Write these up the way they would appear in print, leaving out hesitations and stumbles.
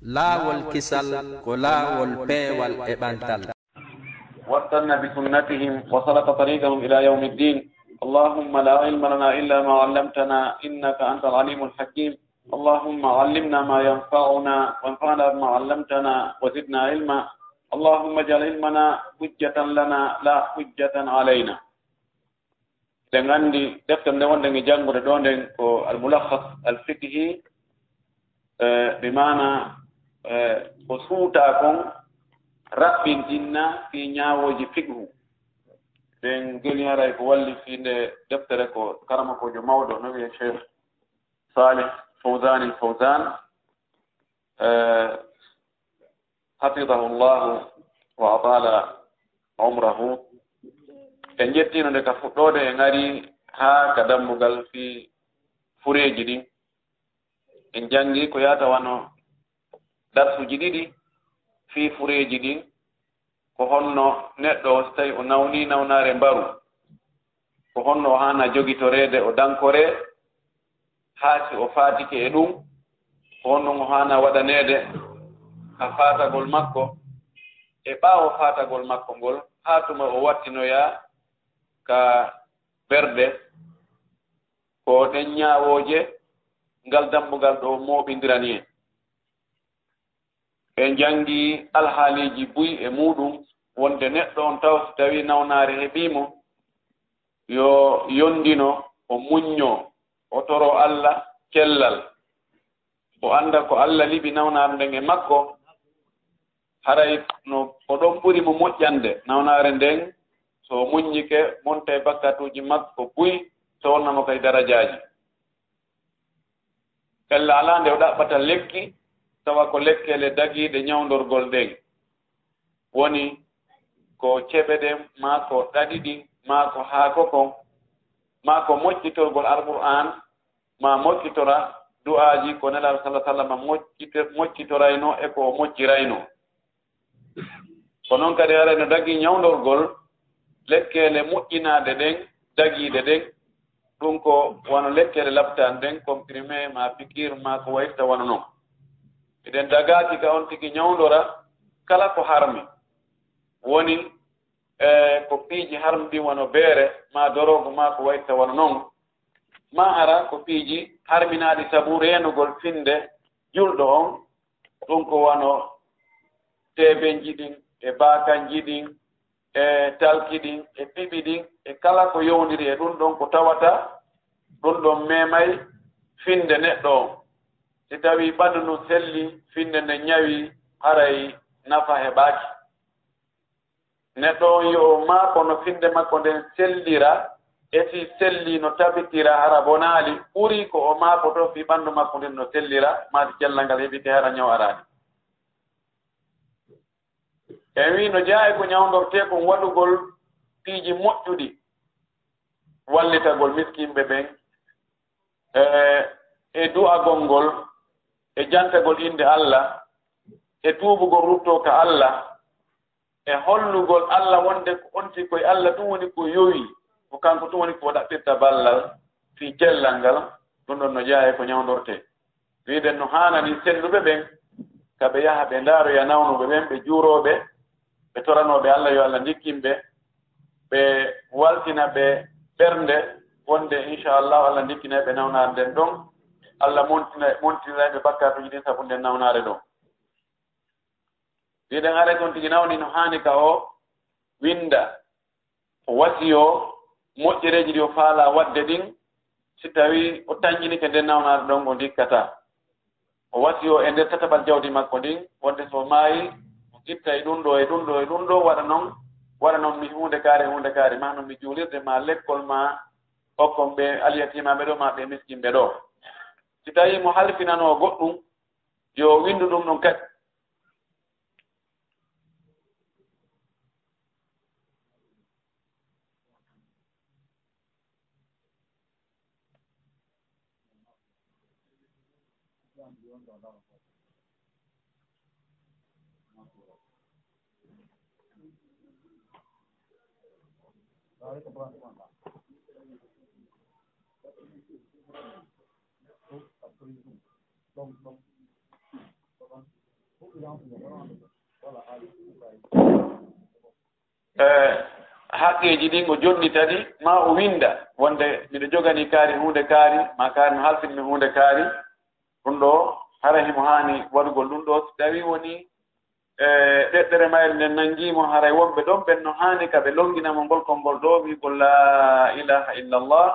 laawol kisal ko laawol peewal e ɓantal. واستنى بسنتهم وسلك طريقهم إلى يوم الدين. اللهم لا علم لنا إلا ما علمتنا إنك أنت العليم الحكيم. اللهم علمنا ما ينفعنا وانفعنا بما علمتنا وزدنا علما. اللهم اجعل علمنا حجة لنا لا حجة علينا. عندي دفتر نوندن جانغو دوندن الملخص الفقهي بمعنى خصوصاكم ربين إننا في نياوجي فقه den geli haray ko walli finde deftere ko karama ko jo mawdo no wiye Cheikh Salih Fawzan al-Fawzan حفظه الله وأطال عمره en jettino de ka fuddode e ngari ha ka dammugal fi fureji din en jangi ko yata wano darsuji didi fi fureji din ko honno neɗɗo o so tawi o nawni nawnare mbaru ko honno o hana jogitorede o dankore haa si o faatike e ɗum ko honno o hana waɗanede ka faatagol makko e ɓaawo faatagol makko ngol haa tuma o wattinoya ka ɓerde ko ɗen ñaawoje ngal dambugal ɗo mooɓindirani en ɓe jangi alhaaliji buy e muɗum wonde neɗɗo on taw so tawi nawnaare heɓimo yo yondino o muñño o toro Allah cellal o anda ko Allah liɓi nawnaare nden e makko haray no o ɗon ɓuri mo moƴƴande nawnaare nden so muññike monta e bakkatuji makko buy so wonnamo kay darajaji ella ala nde o ɗaɓɓata lekki tawa ko lekkele dagiiɗe ñawdorgol ɗen woni ko ceɓe ɗen ma ko ɗaɗi ɗin ma ko haako kon ma ko moƴƴitorgol alqur'an ma moƴƴitora du'aaji ko nelaɗo sallah sallam moƴƴitorayno e ko moƴƴirayno ko noon kadi haray no dagi ñawdorgol lekkele moƴƴinaade ɗen dagiiɗe ɗen ɗum ko wono lekkele labtan ɗen comprimé ma pikir ma ko wayitta wono noon eɗen dagaaki ka on tigi ñawdora kala ko harmi woni ko piiji harmɗi wono beere ma dorogo ma ko wayitta wono noon ma ara ko piiji harminaaɗi sabu reenugol finde julɗo on ɗum ko wono teebenji ɗin e baakanji ɗin e talki ɗin e piɓi ɗin e kala ko yowndiri e ɗum ɗon ko tawata ɗum ɗon memay finde neɗɗo on si tawi ɓanndu ndu selli finde nde ñawi haray nafa heɓaaki neɗɗo on yo maako no finde makko nden sellira e si selli no tabitira hara bonaali ɓuri ko o maako to fi ɓanndu makko nden no sellira maati cellal ngal heɓite hara ñaw araani e wi no jaayi ko ñawdortee kon waɗugol piiji moƴƴuɗi wallitagol miskimɓe ɓen e du'agol ngol e jantagol inde Allah e tuubugol rutto ka Allah e hollugol Allah wonde ko onti koye Allah ɗum woni ko yowi ko kanko ɗum woni ko ɗaɓɓirta ballal fii cellal ngal ɗum ɗon no jaaye ko ñawdortee wiiden no haanani selluɓe ɓen ka ɓe yaha ɓe ndaaroya nawnuɓe ɓen ɓe juurooɓe ɓe toranooɓe Allah yo Allah ndikkinɓe ɓe waltina ɓe ɓernde wonde inchallahu Allah ndikkina ɓe nawnaare nden ɗon Allah montinirayɓe bakkatuji ɗin sabu nden nawnaare ɗon wiɗen haray toon tigi nawni no haani ka o winda o wasiyo moƴƴereeji ɗi o faala waɗde ɗin si tawi o tañƴinike nden nawnaare ɗon o ndikkata o wasiyo e nder tataɓal jawdi makko ɗin wonde so maayi o itta e ɗum ɗo e ɗum ɗo e ɗum ɗo waɗa noon mi hunde kaari ma noon mi juulirde ma lekkol ma okkon ɓe aliyatimaɓe ɗo ma ɓe miskinɓe ɗo si tawi mo halfinanoo goɗɗum yo windu ɗum ɗum kadi haqqeji ɗi ngo jonni tadi ma o winda wonde miɗo jogani kaari hunde kaari ma kaari no halfinmi hunde kaari ɗum ɗo hara himo haani waɗugol ɗum ɗo so tawi woni ɗeɗɗere mayre nden nanngimo haray wonɓe ɗon ɓen no haani ka ɓe longinamo ngolkol ngol ɗo wigol la ilaha illallah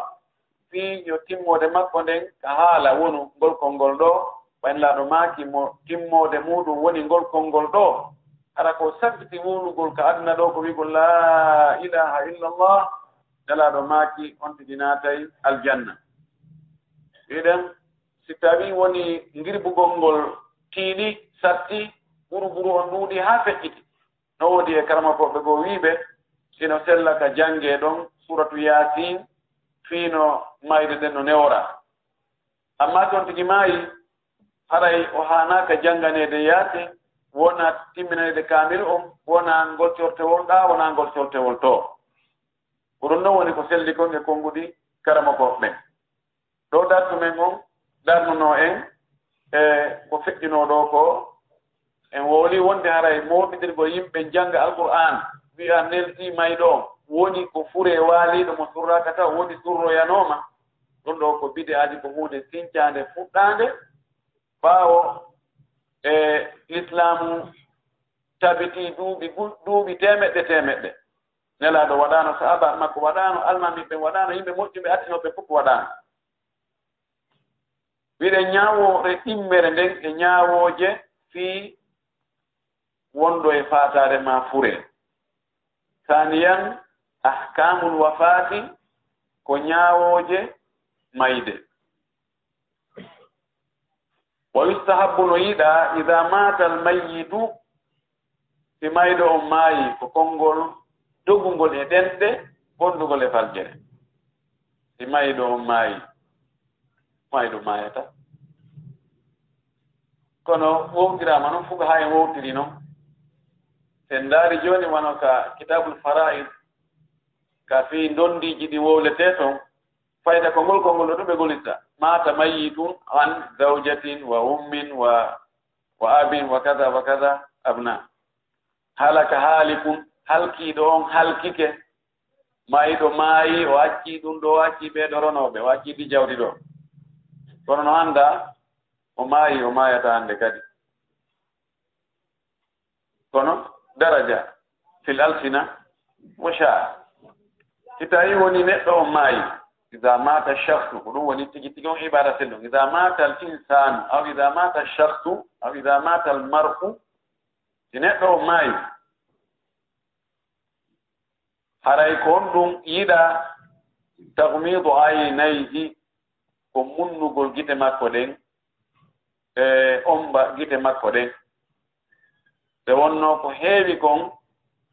fii yo timmode makko nden ka haala wonu ngolkol ngol ɗo ɓaynlaaɗo maaki mo timmode muɗum woni ngolkol ngol ɗo hara ko sabbiti wulugol ka aduna ɗo ko wigol la ilaha illallah nelaaɗo maaki on tigi naatay aljanna iɗen si tawi woni ngirbugol ngol tiiɗi satti ɓuru on ɗuuɗi haa feƴƴiti no woodi e karamakoɓe goo wiiɓe sino sella ka jange ɗon suratu yasin fiino mayde nden no newora amma toon tigi maayi haray o haanaaka jannganeede yaasi wona timminanede kaamil on wona ngol cortewol ɗa wona ngol cortewol to ko ɗum noon woni ko selli kon e konnguɗi karamakoɓe ɓen ɗo dartumen on darnuno en e ko feƴƴinoo ɗo ko en wooli wonde haray moɗiɗirgo yimɓe jannga alqur'an wiya nelti mayɗo woni ko fure waaliɗo mo surraka taw woni surroyanooma ɗum ɗo ko bide aji ko hunde sincande fuɗɗande ɓaawo e l'islamu tabiti duuɓi temeɗɗe nelaaɗo waɗaano sahaba makko waɗaano almamiɓe waɗaano yimɓe moƴƴuɓe attinoɓe fof waɗaano wiɗe ñaawoore ɗimmere nden e ñaawooje fii wonɗo e faataare ma fure saniyan ahkamul wafati ko ñaawooje mayde wa yustahabbu no yiɗa ida mata almayyitu si mayɗo on maayi ko konngol dogugol e ɗenɗe gondugol e faljere si mayɗo on maayi mayɗo maayata kono wowtirama noon fuga haa en wowtiri noon sen ndaari jooni wano ka kitabul fara'id ka fii ndondiiji ɗi wowletee toon fayda ko ngol konngol ɗo ɗum ɓe golita mata mayyitun an zawjatin wa ummin wa abin wa kada abna halaka haalikun halkiiɗo on halkike mayiɗo maayi o accii ɗum ɗo o accii ɓeeɗo ronooɓe o accii ɗi jawɗi ɗo kono no annda o maayi o maayata hannde kadi kono daraja fil alsina wa shaa si tawi woni neɗɗo on maayi ida mata shahsu ko ɗum woni tigi tigi on ibada sellum ida mata al insanu aw ida mata shahsu aw ida mata al mar'u si neɗɗo on maayi haray ko on ɗum yiɗa tagmidu aynayhi ko munnugol gite makko ɗen e omba gite makko ɗen ɓe wonno ko heewi kon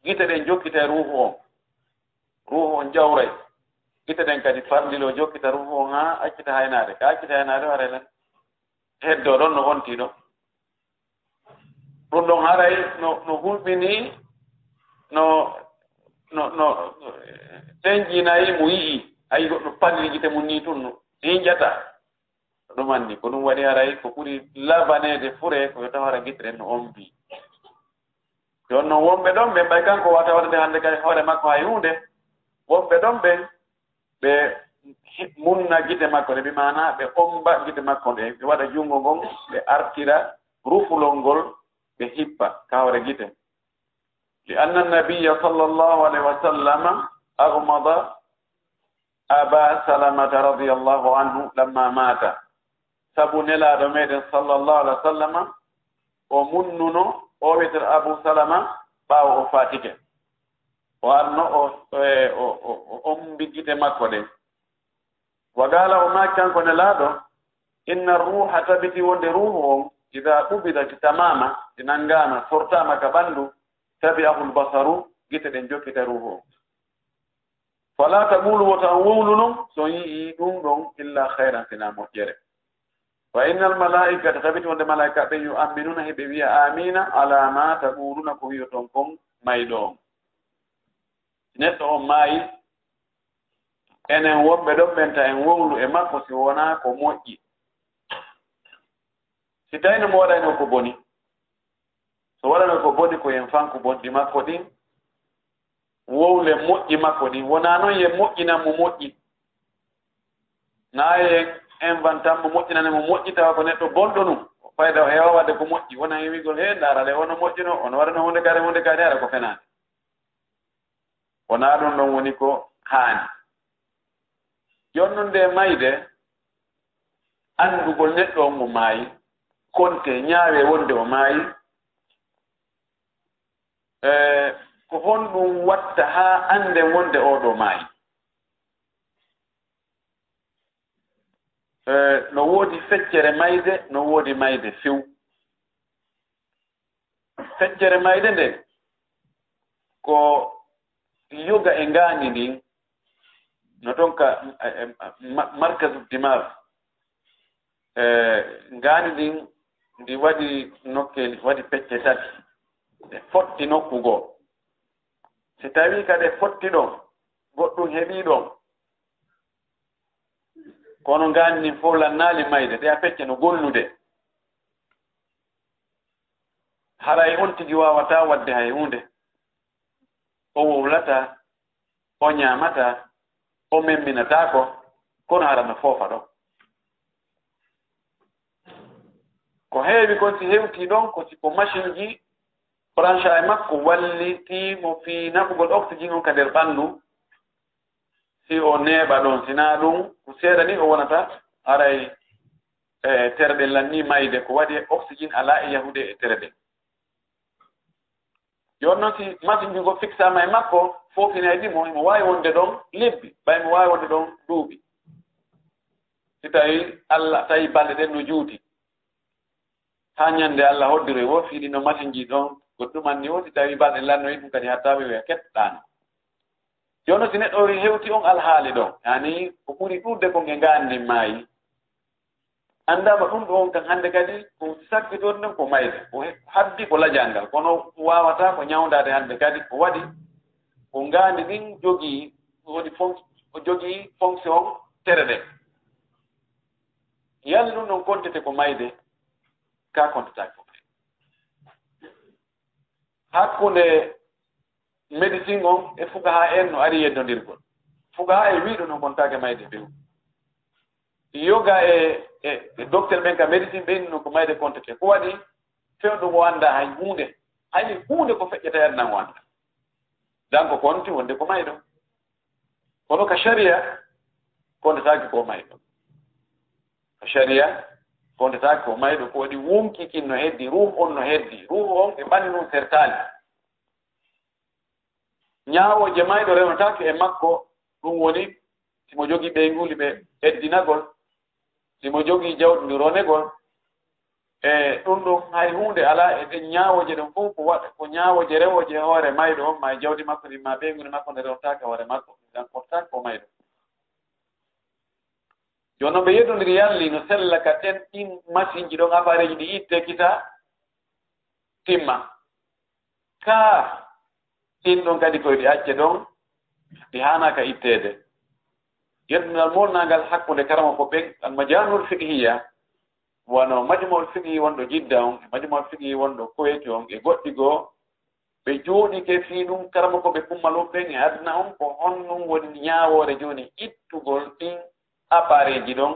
gite ɗen jokkita ruuhu on jawray gite ɗen kadi farlilo jokkita ruuhu on haa accita haynaade ka accita haynaade o haray len heddoo ɗon no ontii ɗo ɗum ɗon haray no hulɓinii no tenjinayi mo yi'i ayi goɗɗo palli gite mum nii tun no hiñƴata ɗum anndi ko ɗum waɗi haray ko ɓuri labaneede fure ko yo tawara gite ɗen no ombii jooni noon wonɓe ɗon ɓen ɓay kanko wata waɗde hannde kadi hoore makko hay hunde wonɓe ɗon ɓen ɓe munna gite makko ɗe bimana ɓe omba gite makko ɗe ɓe waɗa junngo ngon ɓe artira rufulol ngol ɓe hippa kawre gite li anna nabiya sallllahu alayhi wa sallam agmada aba salamata radiallahu anhu lamma mata sabu nelaaɗo meɗen sallllahu alah wa sallam o munnuno o wiyetero abou salama ɓaawo o fatike o arno o ombi gite makko ɗen wa gala o maaki kanko nelaaɗo inna ruha tabiti wonde ruhu on ida ɓubidati tamama ɗi nanngama sortama ka ɓanndu tabi'ahu lbasaru gite ɗen jokkita ruhu on fala taqulu wota wowlu noon so yii ɗum ɗon illa hayran sina moƴƴere fa inna almalaikata tabiti wonde malaika ɓe yu'amminuna heɓe wiya amina ala ma taquluna ko wiyoton kon mayɗo on neɗɗo on maayi enen wonɓe ɗon ɓenta en wowlu e makko si wonaa ko moƴƴi si tawino mo waɗayno ko boni so wala ko boni ko en fanko bondi makko din wowle moƴƴi makko din wona non ye moƴƴina mo moƴƴi naye inventam mo moƴƴinane mo moƴƴi tawa ko neɗɗo bonɗo ɗum fayda o heewa wadde ko moƴƴi wona hewigol he ndaarale ono moƴƴino ono waɗano hunde kadi ara ko fenaade wona ɗum ɗon woni ko haani jonnunde mayde andugol neɗɗo on mo maayi konte ñaawe wonde o maayi ko honɗum watta haa annde wonde oɗo maayi no woodi feccere mayde no woodi mayde few feccere mayde nde ko yoga e ngaani ndin no ɗon ka markazu dimar ngaani ndin ndi waɗi nokkeli waɗi pecce tati e fotti nokkugoo si tawii kadi fotti ɗon goɗɗum heɓii ɗon kono ngaani ndin fof lannaali mayde ɗe a pecce no gollude haray on tigi waawataa waɗde hay hunde o wowlata o ñaamata o memminataako kono hara no foofa ɗon ko heewi kon si hewtii ɗon ko siko machine ji branche e makko wallitiimo fii naɓugol oxygéne on ka nder ɓanndu si o neeɓa ɗon sinaa ɗum ko seeɗa ni o wonata haray terɗe lanni mayde ko waɗi oxygéne alaa e yahude e terɗe jooni noon si machine ji go fixama e makko foofinaydimo imo waawi wonde ɗon lebbi ɓay mo waawi wonde ɗon duuɓi si tawii Allah tawii balɗe ɗen no juuti haa ñannde Allah hoddiro e wo fiiɗi no machine ji ɗon goɗɗuman ni o si tawii balɗe lannoyi ɗum kadi hattaaɓe wiya keɗɗaano jooni noon si neɗɗo hewti on alhaali ɗon yaani ko ɓuri ɗurde kon e ngaanni maayi anndaama ɗum ɗo on kan hannde kadi ko sakkitoon nden ko mayde ko habdi ko lajangal kono waawataa ko ñawndaade hannde kadi ko waɗi ko ngaandi ɗin jogii woni o jogii fonction tere ɗe yalla ɗum ɗon kontete ko mayde ka kontetaake ko mayde hakkunde médecine on e fuka haa en no ari yeddondirgol fuka haa e wiiɗo no kontaake mayde bew yoga e docteur ɓen ka médecine ɓen no ko mayde kontete ko waɗi fewɗo mo annda hay hunde ko feƴƴata adnan o annda donc konti wonde ko mayɗo kono ka sharia kontetaake ko mayɗo ka sharia kontetaake ko mayɗo ko waɗi wonkikin no heddi ruum on no heddi ruum on e ɓanni ɗum sertaali ñaawooje mayɗo rewnotaake e makko ɗum woni simo jogii ɓeynguli ɓe heddinagol simo jogii jawɗi ronegol e ɗum ɗum hay hunde alaa e ɗen ñaawooje ɗum fof ko waɗa ko ñaawooje rewoje hoore mayɗo on ma jawdi makko ɗin ma ɓeynguli makko nde rewnotaake hoore makko ngam kottaake ko mayɗo jooni noon ɓe yeddondiri yalli no sella ka ɗin machine ji ɗon appareil ji ɗi itte kita timma ka ɗin ɗon kadi koyɗi acce ɗon ɗi haanaka itteede yeddunal molnangal hakkunde karama ko ɓen almajanul fiqhiya wono majmuul fiqhi wonɗo jidda on e majmuul fiqhi wonɗo koyeti on e goɗɗi goo ɓe jooɗike fii ɗum karama ko ɓe kummalum ɓen e aduna on ko honnum woni ñaawoore jooni ittugol ɗin appareil ji ɗon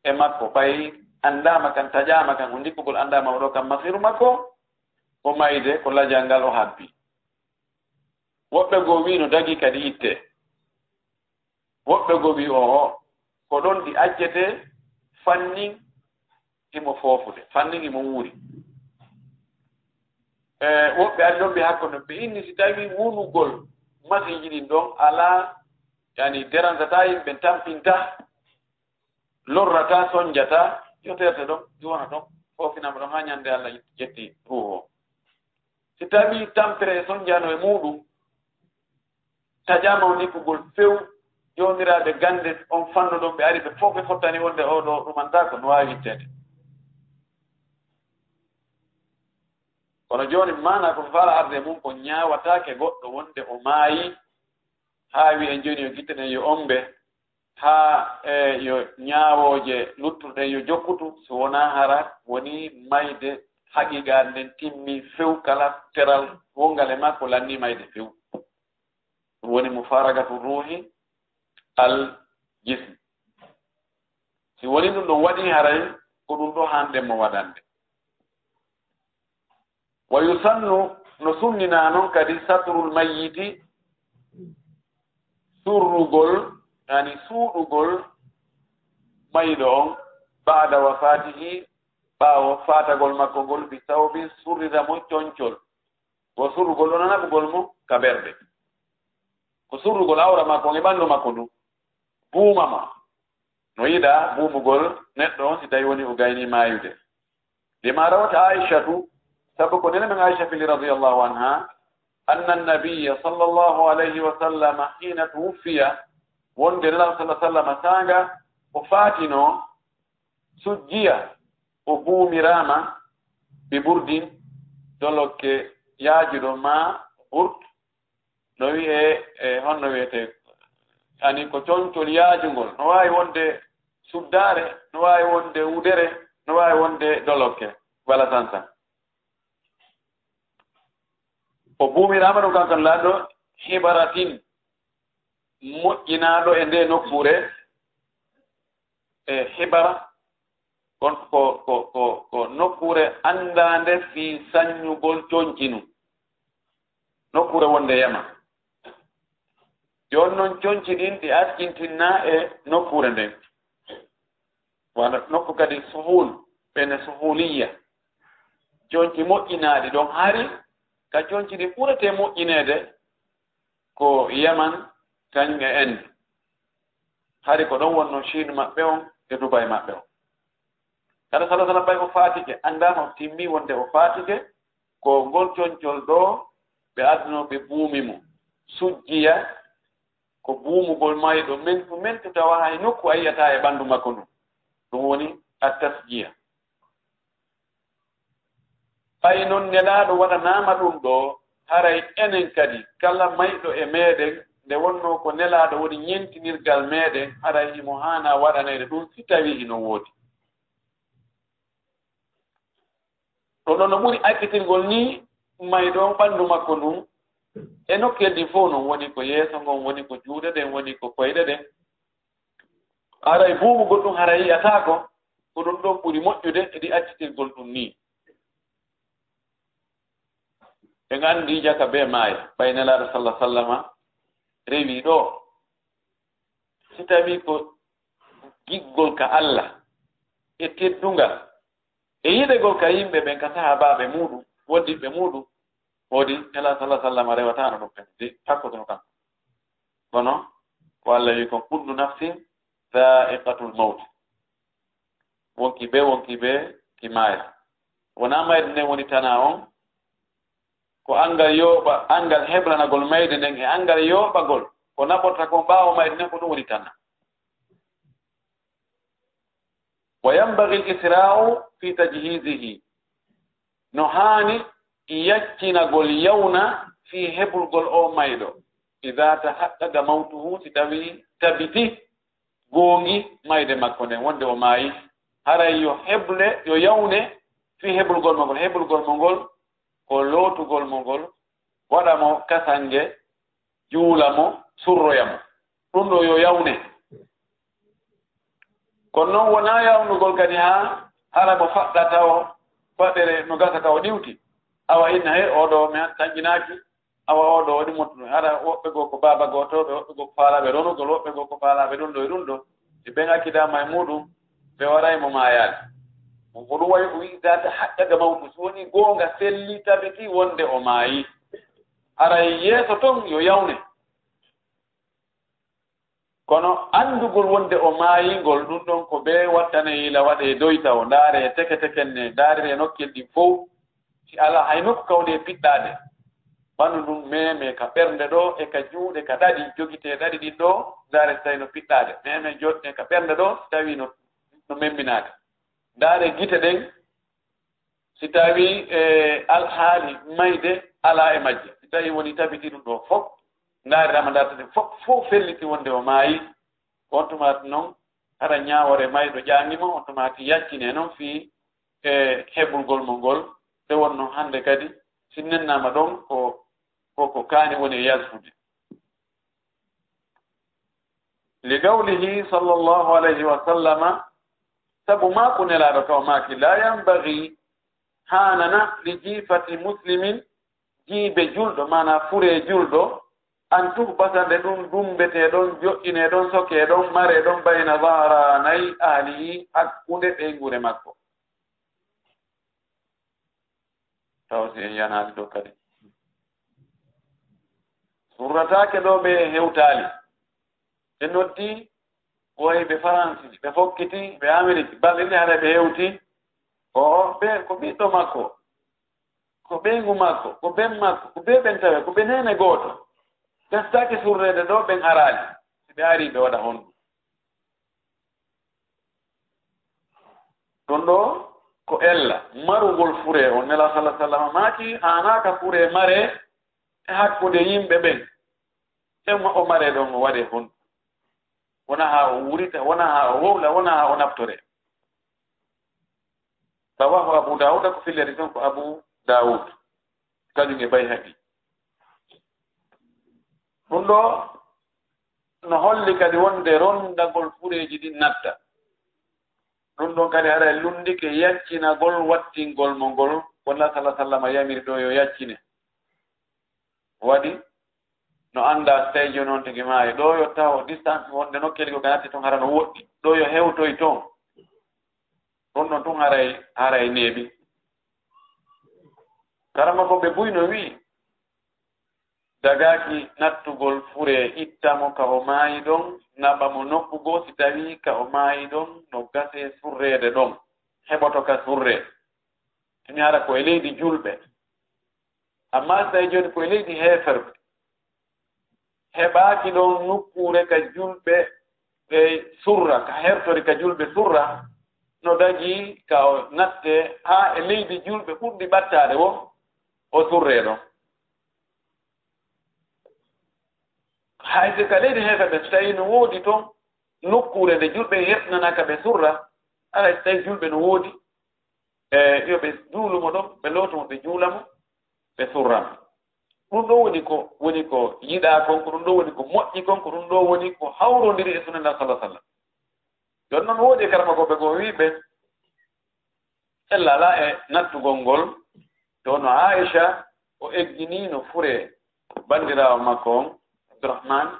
e makko fayi anndaama kan taƴaama kan o ndikkugol anndaama oɗo kam masiru makko o mayde ko lajal ngal o habbi woɓɓe goo wii no dagi kadi itte woɓɓe goo wii oho ko ɗon ɗi accete fannin imo foofude fannin imo wuuri woɓɓe andi ɗon ɓe hakkude ɓe inni si tawii wunugol machine ji ɗin ɗon alaa yani dérangeata yimɓe tampinta lorrata soñjata yo terte ɗon wona ɗon foofinama ɗon haa ñannde Allah ƴetti ruuho si tawii tampere e soñjano e muɗum taƴaama o nikkugol few joomiraaɓe gannde on fanno ɗon ɓe ari ɓe fof ɓe fottani wonde oɗo ɗumantaako no waawi ittede kono jooni maana ko fala arde mum ko ñaawataake goɗɗo wonde o maayi haa wi en jooni yo gittenen yo ombe haa yo ñaawooje luttuɗen yo jokkutu so wonaa hara woni mayde haqiqa nden timmi few kala teral wongale makko lanni mayde few woni mufaragatu ruhi al jism si woni ɗum ɗon waɗi haray ko ɗum ɗo hande mo waɗande wa yusannu no sunnina noon kadi satrul mayyiti surrugol yani suuɗugol mayɗo on ba'da wafatihi ɓaawo fatagol makko ngol bi sawbin surrira mo coñcol wo surrugol ɗo nanaɓugol mo ka ɓerɗe ko surrugol awra makko e ɓanndu makko ndu buumama no yiɗa buumugol neɗɗo on si tawi woni o gayni maayude lima rawata aishatu sabu ko nene men aicha fili radiallahu anha anna annabiya sallllahu alayhi wa sallama hina tuwuffiya wonde nelaɗo sallah sallama sanga o faatino sujjiya o buumirama bi burdin dolokke yaajuɗo ma burd no wiye honno wiyete ani ko coñcol yaajugol no wawi wonde suddare no wawi wonde wudere no wawi wonde dolokke wala sansan o buumirama ɗum kankan laaɗo hibaratin moƴƴinaɗo e nde nokkure e hibara ko nokkure andande fi saññugol coñcinu nokkure wonde yama joni noon coñci ɗin ɗi askintinna e nokkure nden wala nokku kadi suhul ɓene suhuliya coñci moƴƴinaɗi ɗon hari ka coñci ɗi ɓurete moƴƴinede ko yaman kañum e ende hari ko ɗon wonno chine maɓɓe on e dubay maɓɓe on kada sala sala ɓay o faatike andama o timmi wonde o faatike ko ngol coñcol ɗo ɓe adduno ɓe buumi mo sujjiya ko buumugol mayɗo mentu tawa hay nokku a yiyata e ɓanndu makko ndu ɗum woni a tasjiya ɓay noon nelaaɗo waɗanama ɗum ɗo haray enen kadi kala mayɗo e meɗen nde wonno ko nelaaɗo woni ñentinirgal meɗen haray himo hana waɗanede ɗum si tawi hino woodi ɗo ɗo no ɓuri akkitirgol ni mayɗo ɓanndu makko ndun e nokkel ɗi fof noon woni ko yeeso ngon woni ko juuɗe ɗen woni ko koyɗe ɗen haray buumugol ɗum haray yiyatako ko ɗum ɗon ɓuri moƴƴude eɗi accitirgol ɗum ni ɓe nganndi jaka be maaya ɓay nelaaɗo sallah sallama rewi ɗo si tawi ko giggol ka Allah e teddungal e yiɗegol ka yimɓe ɓen ka sahabaɓe muɗum woddiɓe muɗum woodi nelaaɗo sallah sallama rewatano ɗum ɓen takkotono kanko kono ko Allah wi kon kullu nafsin dha'iqatul mawt wonki ɓe ki maaya wona mayde nden woni tana on ko angal yooɓa angal heblanagol mayde nden e angal yooɓagol ko naɓorta kon ɓaawo mayde nden ko ɗum woni tanna wa yambagi l isra'u fi tajhizihi no haani yaccinagol yawna fi heɓulgol o mayɗo ida tahaqqaqa mawtuhu si tawi tabiti goongi mayde makko nden wonde o maayi haray yo heɓle yo yawne fi heɓulgol mo ngol ko lootugol mo ngol waɗa mo kasange juula mo surroya mo ɗum ɗo yo yawne kono noon wona yawnugol kadi ha hara mo faɗɗata o faɗɗere no gasa ka o ɗiwti awa inna he oɗo mi tañƴinaaki awa oɗo waɗi mottuno hara woɓɓe goo ko baaba gootoɓe woɓɓe goo ko faalaɓe ronugol woɓɓe goo ko faalaɓe ɗum ɗo e ɗum ɗo si ɓen hakkidama e muɗum ɓe waɗaymo maayaade ko ɗum wayi ko wi'itaade haqqaga mawtu so woni goonga selli tabiti wonde o maayi haray yeeso ton yo yawne kono anndugol wonde o maayingol ɗum ɗon ko ɓe wattane yila waɗe doyta o ndaare e teke tekenne ndaarire nokkel ɗin fof si ala hay nokku kawde piɗɗaade ɓanndu ɗum meme ka ɓernde ɗo e ka juuɗe ka ɗaɗi jogitee ɗaɗi ɗin ɗo ndaare so tawi no piɗɗaade meme joɗɗe ka ɓernde ɗo si tawi no memminaade ndaare gite ɗen si tawi alhaali mayde alaa e majje si tawi woni tabiti ɗum ɗo fof ndaare rama ndartade fof felliti wonde o maayi on tumati noon hara ñaawore mayɗo ƴaangimo on tumati yaccine noon fii e heɓulgol mo ngol te wonno hande kadi sinnennama ɗon ko kaani woni yasfude لقوله صلى الله عليه وسلم سبو ما كن لا ركوماك لا ينبغي هاننا لجيفة مسلم جيب جلد مانا فري جلد أن تهبط لدون دمبت دون جؤين دون سكي دون مر دون بين ظهراني أهله أكود إنغور مكو توسي ينال دو كري سورتاك دو بهوتالي enoddi woy be France be fokkiti be Amerique balini hara be hewti o be ko biddo makko ko bengu makko ko ben makko ko be ben tawe ko benene goto gastake surrede do ben harali be ari be wada hon dondo ko ella marugol fure on nela sallallahu alaihi wasallam maki anaka fure mare e hakkude yimbe ben e mo mare don wade hon wona ha wurita wona ha wowla wona ha onaftore tawahu Abu Dawud ko filleri ton ko Abu Dawud kañum e Bayhaqi ɗum ɗo no holli kadi wonde rondagol fureji ɗin natta ɗum ɗon kadi ara lundike yaccinagol wattingol mo ngol walla sallah sallam yamiri ɗo yo yaccine waɗi no anda stage noon tigi maayi ɗo yo taw distance wonde nokkeli ko ganatti toon hara no woɗɗi ɗo yo hewtoy toon ɗon ɗon tun haray neeɓi karama ko ɓe buyno wi dagaki nattugol fure ittamo ka o maayi ɗon naɓa mo nokkugo si tawi ka o maayi ɗon no gase surrede ɗon heɓoto ka surre tumi hara ko e leydi julɓe amma so tawi joni ko e leydi heeferɓe heɓaaki ɗon nukkure ka julɓe e surra ka hertori ka julɓe surra no dagi ka o natte haa e leydi julɓe ɓurɗi ɓattaade o surre ɗon hayde ka leydi heeferɓe so tawi no woodi toon nukkure nde julɓe heɓnana ka ɓe surra ala so tawi julɓe no woodi yo ɓe juulumo ɗon ɓe lootumo ɓe juulamo ɓe surramo ɗum ɗo woni ko yiɗaa kon ko ɗum ɗo woni ko moƴƴi kon ko ɗum ɗo woni ko hawrondiri e sunna sallallahu alaihi wasallam jon noon woodi karama ko ɓe go wiiɓe ellala e nattugol ngol to no Aisha o egginii no fure banndiraawo makko on Abdourahmane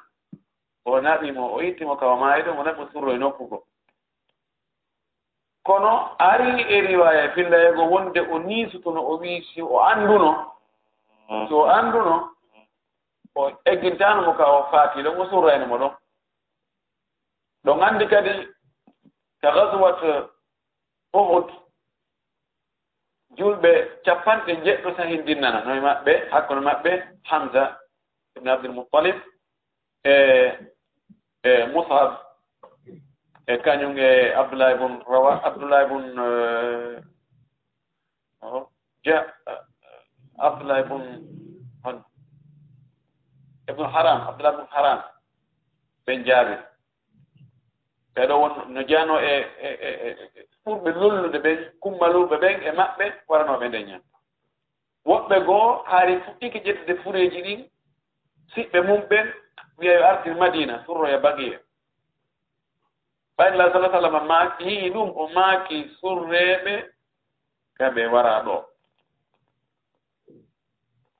o naɓimo o ittimo kawa maayi ɗon o naɓi surro e nokkugo kono ari e riwaya fillayego wonde o niisutono o wii si o annduno so annduno o eggintano mo ka o faati ɗon o surrayno mo ɗon ɗon anndi kadi ka gaswat Uhud julɓe 90 sahindinnana noye maɓɓe hakkude maɓɓe Hamza ibn Abdul Muttalib e Mus'ab e kañum e Abdullah ibn Rawa Abdullah ibn Abdullah ibn Haram ɓen jaabi ɓeɗo won no jano e ɓurɓe lollude ɓen kummaluɓe ɓen e maɓɓe waranoɓe ndeñan woɓɓe goo haari fuɗɗiki ƴettude fureji ɗin siɓɓe mum ɓen wiya yo artir Madina surroya bagiya ɓayni sallallahu alaihi wasallam maaki hii ɗum o maaki surreɓe kaɓe wara ɗo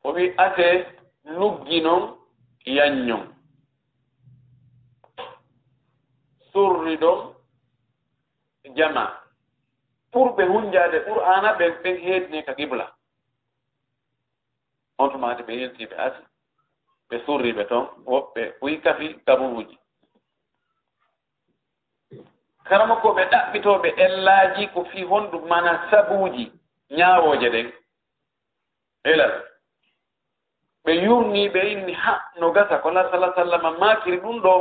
o wi ate luggi noon yanñon surri ɗon jama ɓurɓe hunjade qur'ana ɓen heedine ka qibla on tumade ɓe yeltiɓe ati ɓe surriɓe toon woɓɓe ɓuyi kafi gaburuji karama ko ɓe ɗaɓɓitoɓe ellaji ko fi honɗum mana sabuji ñaawoje ɗen elal ɓe yurni ɓe inni ha no gasa ko Allah sallallahu alaihi wasallam makiri ɗum ɗo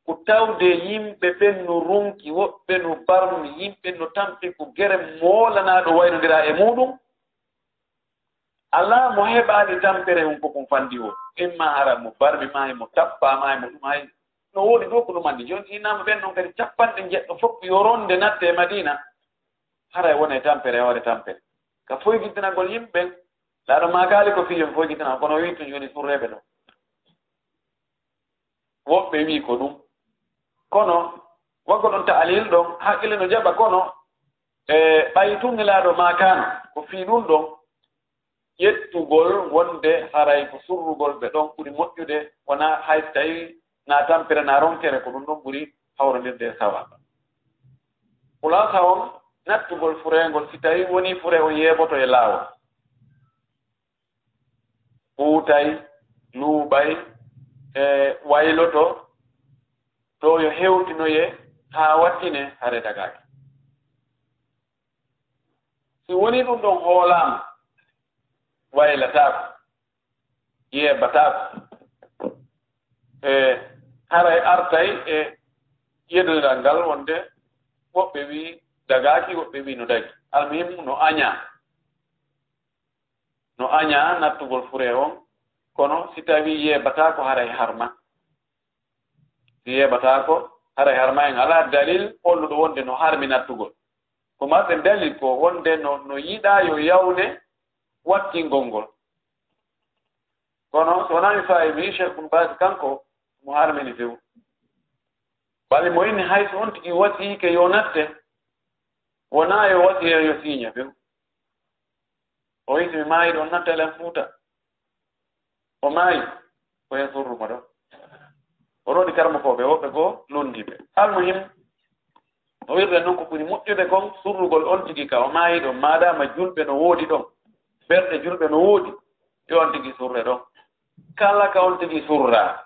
ko tawde yimɓe ɓen no runki woɓɓe no barmi yimɓe no tampi ko gere moolanaɗo waynodira e muɗum ala mo heɓaani tampere hum kokum fandi o imma hara mo barmi maayi mo tappa maayi mo ɗum hay no woodi ɗo ko ɗum anndi joni innama ɓen noon kadi 90 jeɗɗo fof yoronde natte e Madina hara e wona e tampere e hoore tampere ka foygitinagol yimɓe laaɗo maakaali ko fiyon foygitina kono wi to joni surreɓe ɗo woɓɓe wi ko ɗum kono waggo ɗon ta'alil ɗon haqqille no jaɓa kono ɓayi tunnilaaɗo maakano ko fii ɗum ɗon ƴettugol wonde haray ko surrugol ɓe ɗon ɓuri moƴƴude wona hay so tawi na tampere na ronkere ko ɗum ɗon ɓuri hawrondirde sawaba kulasa on nattugol furengol si tawi woni fure o yeeboto e laawol ɓuutay luuɓay wayloto to yo hewtinoye haa wattine hare dagaaki si woni ɗum ɗon hoolaama waylataako yeebataako haray artay e yedodiral ngal wonde woɓɓe wi dagaaki woɓɓe wi no dagi almuhim no aña nattugol fure on kono si tawi yeebataako haray harma si yeebataako haray harma en alaa dalil holluɗo wonde no harmi nattugol ko marɗen dalil ko wonde no yiɗaa yo yawne wattingol ngol kono so wonaa mi faawi wi cheikh bun basi kanko mo harmini few bali mo inni hay so on tigi wasiike yo natte wonaa yo wasi hen yo siiña few o wi so mi maayi ɗo on natta elen fuuta o maayi ko hen surrumo ɗo o roɗi karmokooɓe woɓɓe goo londiɓe almuhim o wirde noon ko ɓuri moƴƴude kon surrugol on tigi ka o maayi ɗon maadama julɓe no woodi ɗon ɓerɗe julɓe no woodi yo on tigi surre ɗon kala ka on tigi surraa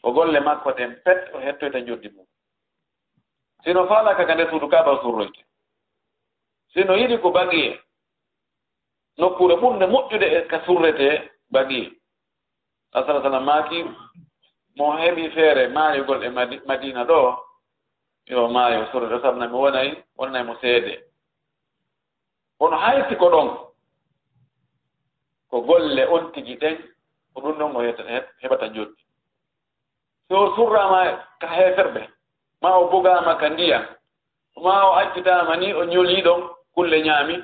o golle makko ɗen pet o hettoyta joddi mum sino faalaka ka nde suudu kaaba surroyte sino yiɗi ko bagiye nokkure ɓurde moƴƴude e ka surrete bagiye asala sallam maaki mo heɓi feere maayugol e madina ɗo yo maayo surre ɗo sabu nami wonnay mo seede kono hayti ko ɗon ko golle on tigi ɗen ko ɗum ɗon o heɓata joddi so surrama ka heeferɓe ma o bogama ka ndiyam ma o accitama ni o ñolii ɗon kulle ñaami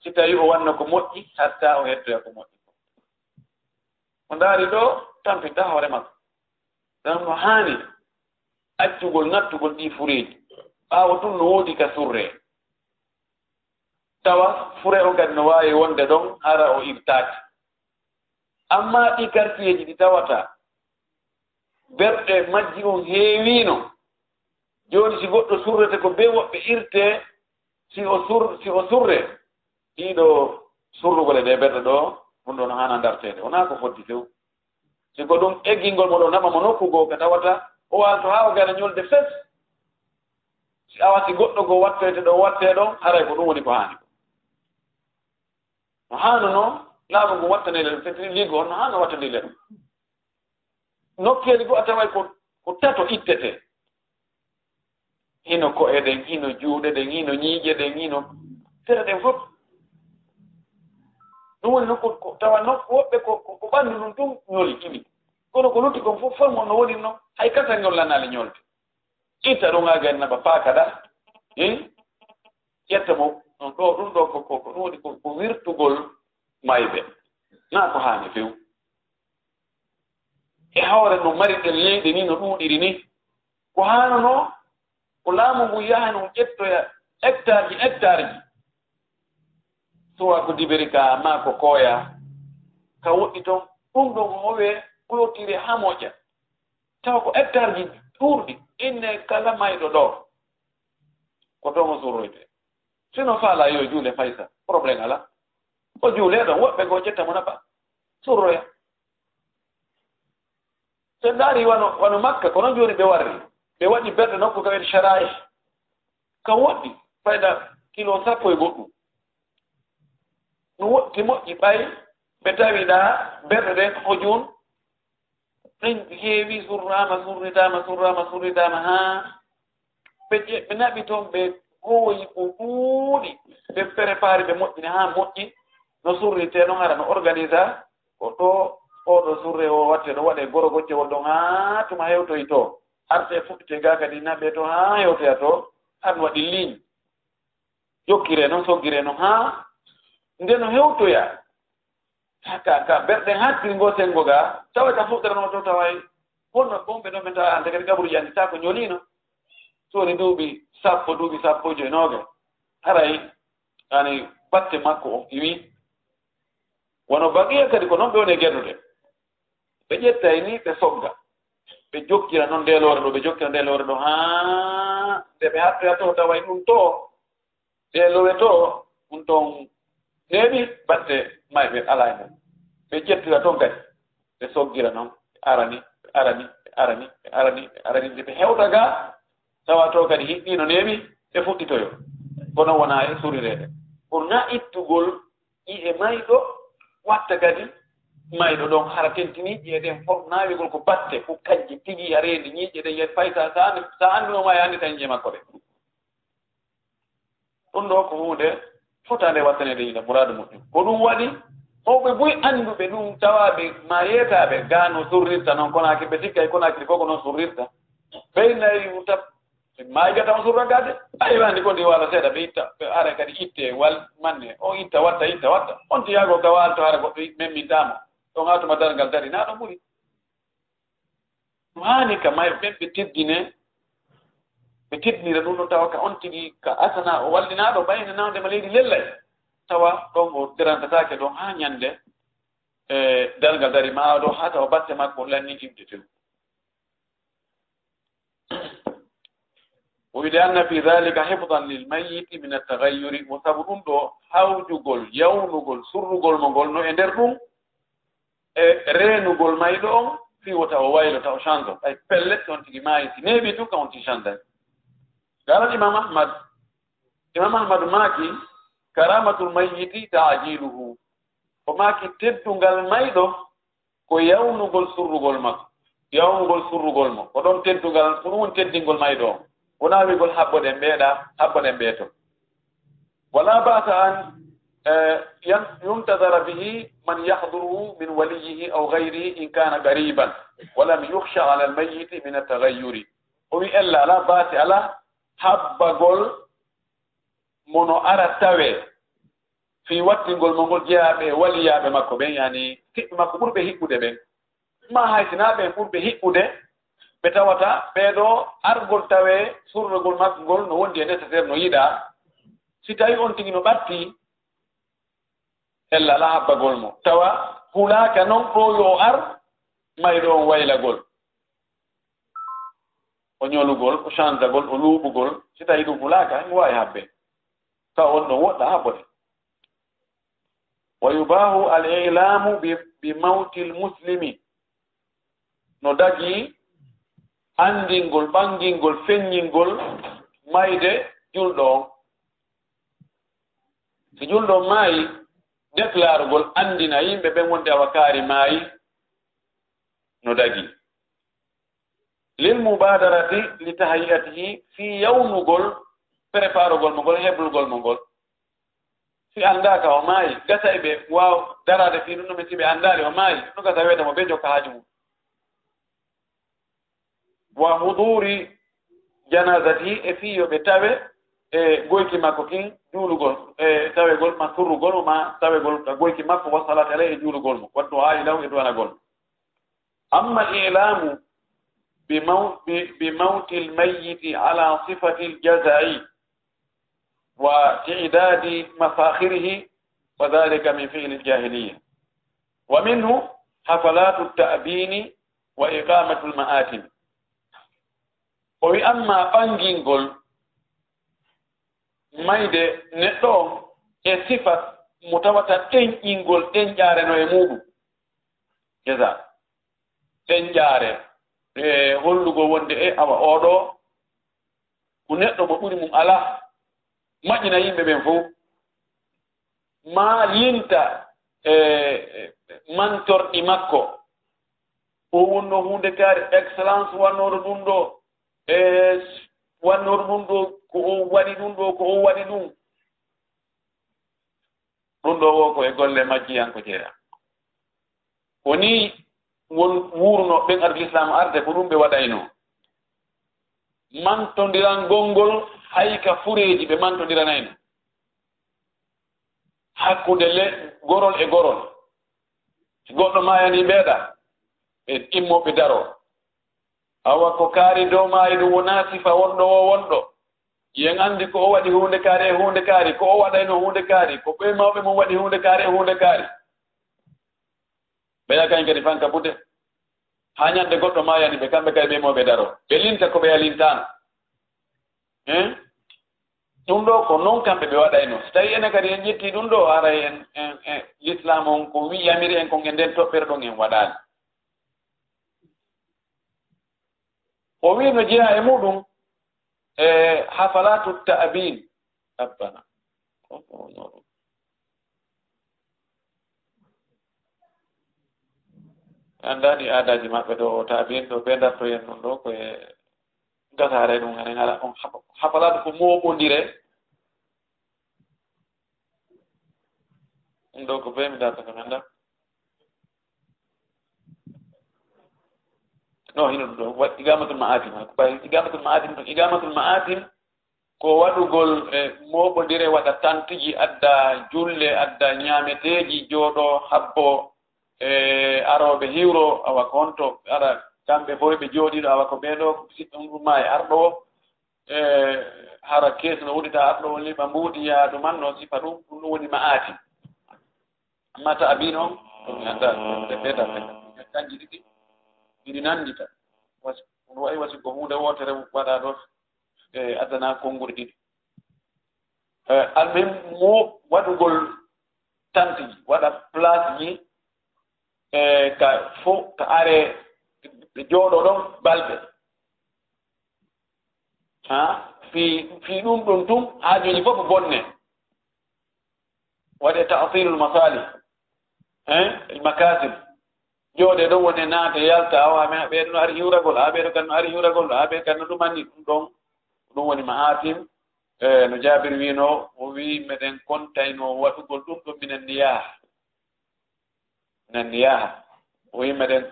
si tawi o wanna ko moƴƴi hatta o hettoya ko moƴƴi o ndaari ɗo tampinta hoore makko dan no haani accugol nattugol ɗi fureeji ɓaawo tun no woodi ka surre tawa fure o kadi no waawi wonde ɗon hara o irtaaki amma ɗi quartier ji ɗi tawata berɗe majji on heewiino jooni si goɗɗo surrete ko be woɓɓe irte si o surre ɗiɗo surrugol e ɗe berɗe ɗo ɗum ɗo no haana darteede wonaa ko foddi few si ko ɗum eggingol mo ɗo naɓa mo nokkugoo ka tawata o waalto haa o gara ñolde fes si awa si goɗɗo goo wattoyte ɗo wattee ɗon haray ko ɗum woni ko haani ko no haano noon laamu ngu wattanile ɗum fetiri ligo on no haano wattandile ɗum nokkeeli goo a taway ko tato ittete hino ko'e ɗen hino juuɗe ɗen hino ñiiƴe ɗen hino tere ɗen fof ɗum woni nokku tawa nokku woɓɓe ko ɓanndu ɗum tum ñoli ɗiɗi kono ko lutti kon fof fof mo no woni noon hay kasangol lannaali ñolde itta ɗum haa gari naɓa paaka ɗa ƴetta mo ɗum ɗo ko ɗum woni ko wirtugol mayɓe naa ko haani few e hawre no mari ɗen leyɗe ni no ɗuuɗiri ni ko haanono ko laamu ngu yaha no ƴettoya hectare ji sowa ko diberi ka ma ko kooya ka woɗɗi toon ɗum ɗon howe ɓurotiri haa moƴƴa tawa ko hectare ji ɗuurɗi inne kala mayɗo ɗo ko toon o surroyte sino faala yo juule faysa probléme ala o juule ɗon woɓɓe goo ƴetta mo naɓa surroya so ndaari wano makka kono jooni ɓe warri ɓe waɗi berɗe nokku ka wiyete charaye ka woɗɗi fayda kilo 10 e goɗɗum no woɗɗi moƴƴi ɓay ɓe tawiɗa berɗe ɗen hojun ɗen heewi surritama haa ɓe naɓi toon ɓe hooyi ko ɗuuɗi ɓe préparé ɓe moƴƴini haa moƴƴi no surrite noon hara no organisa ko ɗo oɗo surre o watte ɗo waɗe goro goccewol ɗon haa tuma hewtoyi to arte fuɗɗite ga kadi naɓe to haa hewtoya to har no waɗi ligne jokkire noon soggire noon haa ndeno hewtoya ka berde hatti ngoten goga tawata fuddara no to tawai wonno bombe no menta ande kadi gabru yandi ta ko nyolino so ni duubi sappo je noga haray ani batte makko wi wono bagiya kadi ko non be woni gerdude be jettay ni be sogga be jokkira non delore do ha de be hatta to tawai dum to delowe to dum ton nebi batte maybe ala be jettira to gadi be soggira non arani be hewtaga tawato kadi hiddino nebi e fudditoyo kono wona e surirede pour na ittugol e maydo watta kadi maydo don hara tentini jeeden fof naawigol ko batte ko kajji tigi areedi ñiije de yet fayta sa anduno ma yandi tan makko de ɗum ɗo ko hunde fotande wattanede ina muradu moƴƴum ko ɗum waɗi mawɓe boy annduɓe ɗum tawaɓe ma yeetaɓe gaano surrirta noon konaki ɓe sikkay konaki fof ko noon surrirta ɓeynayi tab maygata on surragade ayiwandi ko ndi wala seeɗa ɓe itta ɓe ara kadi itte wal manne o itta watta on to yaago ka walto hara goɗɗo memmintama ɗon hatuma dargal dari na ɗon ɓuri ɗum haani ka mayɓe ɓen ɓe teddinira ɗum ɗon tawa ka on tigi ka asana o wallinaɗo ɓayne nawdema leydi lellay tawa ɗon o derantatake ɗon ha ñande e dargal dari ma ɗo ha tawa batte makko lanni ibde tew وبأن في ذلك حفظا للميت من التغير وسبب دو hawjugol yawnugol surrugol mo gol no e nder ɗum e renugol mayɗo on fiwata o waylota o change ay pellet on tigi maayi si neeɓi tu ka on ti change garat imam ahmad maaki karamatul mayyiti ta'jiluhu o maaki teddungal mayɗo ko yawnugol surrugol makko surrugol mo ko ɗon teddungal ko ɗum woni teddingol mayɗo on wona wigol habboɗen ɓeeto wala ba'sa an yuntadara bihi man yahduruhu min waliyihi aw gayrihi in kana qariban walam yukhsha ala almayyiti min ataghayyuri o wi ella ala baasi ala habbagol mono ara tawe fi wattingol mo ngol jeyaɓe waliyaɓe makko ɓen yani tiɓɓe makko ɓurɓe hiɓɓude ɓen ma haysinaɓe ɓurɓe hiɓɓude ɓe tawata ɓeeɗo argol tawe surrogol makko ngol no wondi e nécessaire no yiɗa si tawi on tigi no ɓatti ella ala habbagol mo tawa hulaka noon ɗo yo ar mayɗo on waylagol o ñolugol o changegol o luuɓugol si tawi ɗum hulaka mi wawi habbe tawa on ɗon woɗɗa habbode wa yubahu al ilamu bi mawti l muslimi no dagi andingol ɓangingol feññingol mayde julɗo on si julɗo on maayi déclarugol andina yimɓe ɓen wonde awakaari maayi no dagi lil mubadarati li tahiyatihi fi yawnugol préparugol mo ngol heblugol mo ngol si anndaka o maayi gasa e ɓe waaw darade fi ɗum ɗumen si ɓe anndaali o maayi no gasa weeda mo ɓe jokka haaju mum wa huduri janazati e fiyo ɓe tawe e goyki makko kin juulugol e tawegol ma surrugol ma tawegol goyki makko wa salat alayhi e juulugol mo wattu ha ilaw e duwanagol amma ilamu bi mawti almayyiti ala sifati aljazai wa i'dadi mafakhirihi wa dhalika min fi'li aljahiliya wa minhu hafalatu at-ta'bini wa iqamatu alma'atim o wi amma ɓangingol mayde neɗɗo e sifa mo tawata ɗenƴingol ɗenƴaare no e muɗum jesa ɗenƴaare e hollugo wonde e awa oɗo ko neɗɗo mo ɓuri mum ala maƴƴina yimɓe ɓen fof ma linta mantorɗi makko o wonno hunde kaari excellence wannoɗo ɗum ɗo wannoɗo ɗum ɗo ko o waɗi ɗum ɗo ko o waɗi ɗum ɗum ɗo wo ko e golle majjiyanko jeeya woni won wuurno ɓen arde l'islam arde ko ɗum ɓe waɗayno mantondiran gongol hayka fureeji ɓe mantondiranayno hakkude gorol e gorol goɗɗo mayani ɓeeɗa e immoɓe daro awa ko kaari dow maayi ɗum wona sifa wonɗo o wonɗo yen anndi ko o waɗi huunde kaari e huunde kaari ko o waɗayno huunde kaari ko ɓe mawɓe mum waɗi huunde kaari e huunde kaari ɓeya kañ kadi fanka bude haa ñande goɗɗo maayani ɓe kamɓe kadi ɓe mawɓe daro ɓe linta ko ɓe alintano ɗum ɗo ko noon kamɓe ɓe waɗayno so tawi enen kadi en ƴettii ɗum ɗo aray en l'islam on ko wiyamiri en kon e nden toɓɓere ɗon en waɗaani o wi no jeeya e muɗum hafalatu ta'bin rabbana anndaɗi aadaji maɓɓe ɗo ta'bin ɗo ɓe darto yen ɗum ɗo koye gasare ɗum enen ala on hafalatu ko moɓodire ɗum ɗo ko ɓe mi darta ko annda no hino ɗum ɗo waɗ igamatul ma'atim ko ɓay igamatul ma'atim ɗum igamatul ma'atim ko waɗugol moɓodire waɗa tantiji adda julle adda ñaameteeji jooɗo habbo arooɓe hiwro awa ko honto ara kamɓe boy ɓe jooɗiɗo awa ko ɓeeɗo siɗɗum ɗuma e arɗo o hara kees no wuɗita arɗo o liɓa mbuuɗi yaa ɗuman no sifa ɗum ɗum woni ma'atim amma ta abin on ɗum annda ɓeeta kanji ɗiɗi ɗiɗi nanndita ɗum wayi wasi ko huunde wootere waɗa ɗo addana konnguri ɗiɗi almin mo waɗugol tantiji waɗa place ji ka fo ka are ɓe jooɗo ɗon balɓe fi ɗum ɗum tum haajuji fof bonne waɗe ta'tilul masalih makasib jooɗe ɗon woni naata yalta awa ɓeeɗo no ari hiwragol ɓeeɗo kan no ari hiwragol ɓe kan no ɗumanni ɗum ɗon ɗum woni ma'atim no Jaabir wino o wi meɗen kontayno waɗugol ɗum ɗo minen niyaha o wi meɗen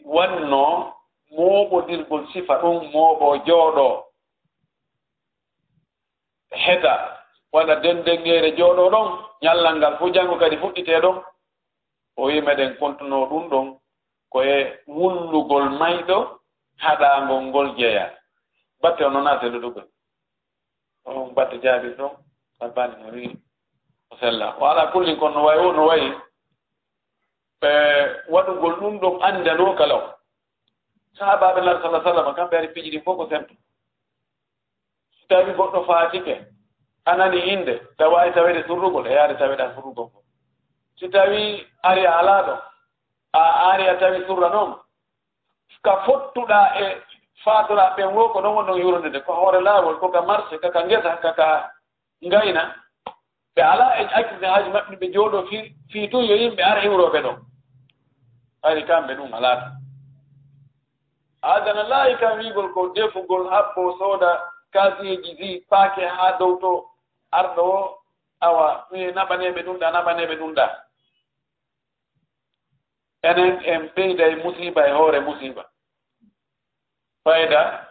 wanno mooɓodirgol sifa ɗum mooɓo jooɗo heta waɗa dendengere jooɗo ɗon ñallal ngal fu janngo kadi fuɗɗitee ɗon o wi meɗen kontuno ɗum ɗon koye wullugol mayɗo haɗaangol ngol jeya batte o noon ate ɗuɗugol on batte Jaabir ɗon albani no wi o sella o ala kullin kon no wayi waɗugol ɗum ɗon andanoo kala o sahabaɓe lar sallah sallam kamɓe ari piiji ɗin fof ko semto so tawi goɗɗo faatike anani inde tawa e tawede surrugol e yaade taweɗa surrugol ko so tawi ari a alaa ɗo a ari a tawi surra noon ka fottuɗa e faatora ɓen wo ko ɗon won ɗon yurndede ko hoore laawol koka marché kaka ngesa kaka ngayna ɓe alaa e accide haaji maɓɓe ɓe jooɗo fii tun yo yimɓe ara hiwroɓe ɗon ari kamɓe ɗum alaata adana laayi kam wiigol ko defugol habbo sooda kasieji ji paake haa dow to arɗo o awa mi naɓaneɓe ɗum ɗa enen en ɓeyda e musiba e hoore musiba fayda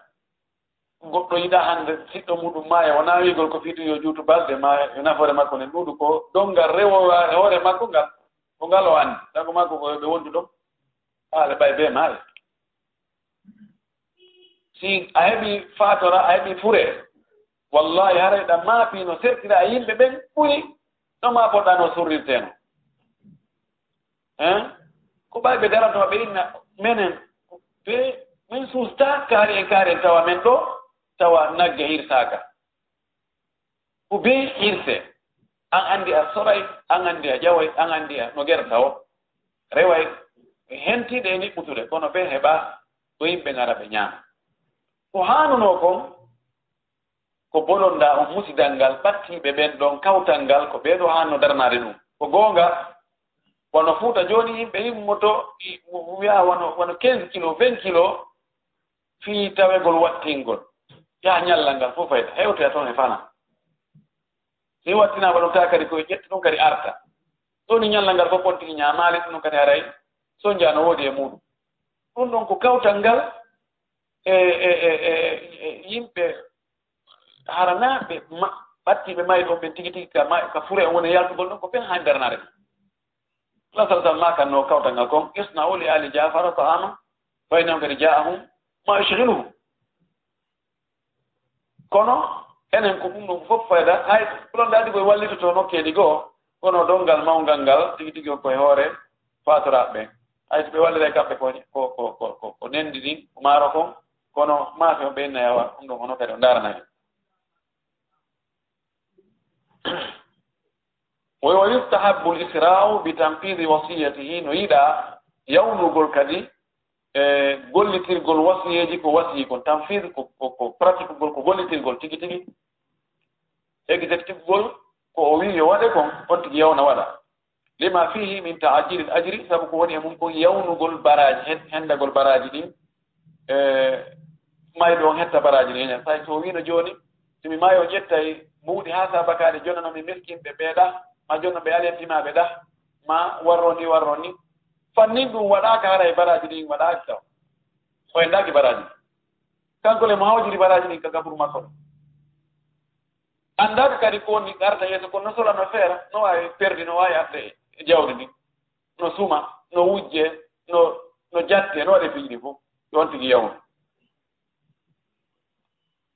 goɗɗo yiɗa hannde siɗɗo muɗum maaya wona wiigol ko fiitu yo juutu balde ma yo nafoore makko ne ɗuuɗu ko ɗonngal rewowaare hoore makko ngal ko ngal o anndi sago makko ko ɓe wondu ɗon haala ɓay be maare si a heɓi faatora a heɓi fure wallahi haray ɗam maapi no sertira yimɓe ɓen ɓuri ɗoma poɗɗa no surrirteno ko ɓayɓe daratoa ɓe inna menen ɓe min susta kaari en tawa men ɗo tawa nagge hirsaka ko be hirse an anndi a soray an anndi a ƴaway an anndi a no gerta o reway hentiiɗe e niɓɓutude kono ɓe heɓa ɗo yimɓe ngara ɓe ñaama ko haanuno kon ko bolonda on musidal ngal ɓattiiɓe ɓen ɗon kawtal ngal ko ɓeeɗo haanno darnaade ɗum ko goonga wono fuuta jooni yimɓe yimmoto wiya wono 15 kilo 20 kilo fii tawegol wattingol yaha ñallal ngal fof fayda hewtoya toon e fana si wattinaama ɗum ta kadi koye ƴetti ɗum kadi arta ɗoni ñallal ngal fof pontiki ñaamaali ɗum kadi haray soñja no woodi e muɗum ɗum ɗon ko kawtal ngal e yimɓe haranaaɓe batti be may do be tigi ka fure wona yalto gol non ko fen han bernare la sallallahu ma kan no kawta ngakon isna uli ali jafar ta'ama fa inna qad ja'ahum ma yashghiluhum kono enen ko dum no fof fayda hay don dadi boy wallito to no kedi go kono dongal mawngal tigi ko e hore faturaɓe hay so ɓe wallire kamɓe ko nendi ɗin maaro kon kono maafe o ɓenna yawa ɗum ɗon hono kadi o daranayi wa yustahabu lisra'u bi tanfidi wasiyatihi no yiɗa yawnugol kadi e gollitirgol wasiyeji ko wasiyi kon tanfide ko pratique gol ko gollitirgol tigi tigi exécutif gol ko o wi yo waɗe kon on tigi yawna waɗa lima fihi min ta'ajjil al-ajri sabu ko woni mum ko yawnugol baraji hendagol baraji din maydo hetta baraji din sai so wino joni timi mayo jettay muudi ha sabakaade jonna mi miskimbe beeda ma jonna be alentima be da ma warroni fanni dum wadaka hara baraji din wadaka taw ko endaki baraji kanko le mahawjiri baraji din kaga pour makko andaka kadi ko ni garta yeso ko no sola no fera no ay perdi no ay atte jawdi ndi no suma no wujje no jatte no de fiidi fu don tigi yawn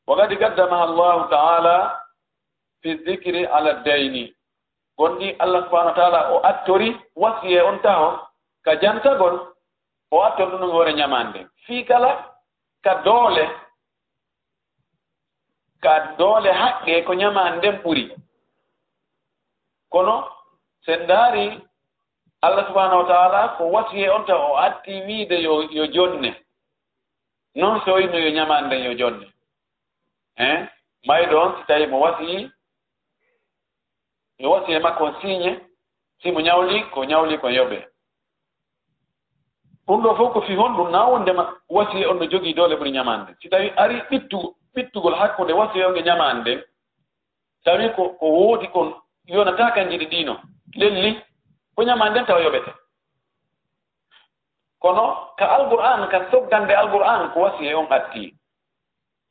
وقد قدمها الله تعالى في الذكر على الدين gondi Allah subhanahu wa ta'ala o attori wasiye on taw ka jantagol o attor dum hore nyamande fi kala ka dole haqqe ko nyamande buri kono sendari Allah subhanahu wa ta'ala ko wasiye on taw o atti wiide yo jonne non so ino yo nyamande yo jonne may don tay mo wasi yo wasi ma consigne si mo nyawli ko yobe ɗum ɗo fof ko fi honɗum na wonde ma wasi on no jogi dole ɓuri nyamande si tawi ari ɓittugol hakkude wasi on e nyamande tawi ko woodi kon yonata kanjiri ɗino lelli ko nyamande taw yoɓete kono ka alquran ka soggande alquran ko wasi on atti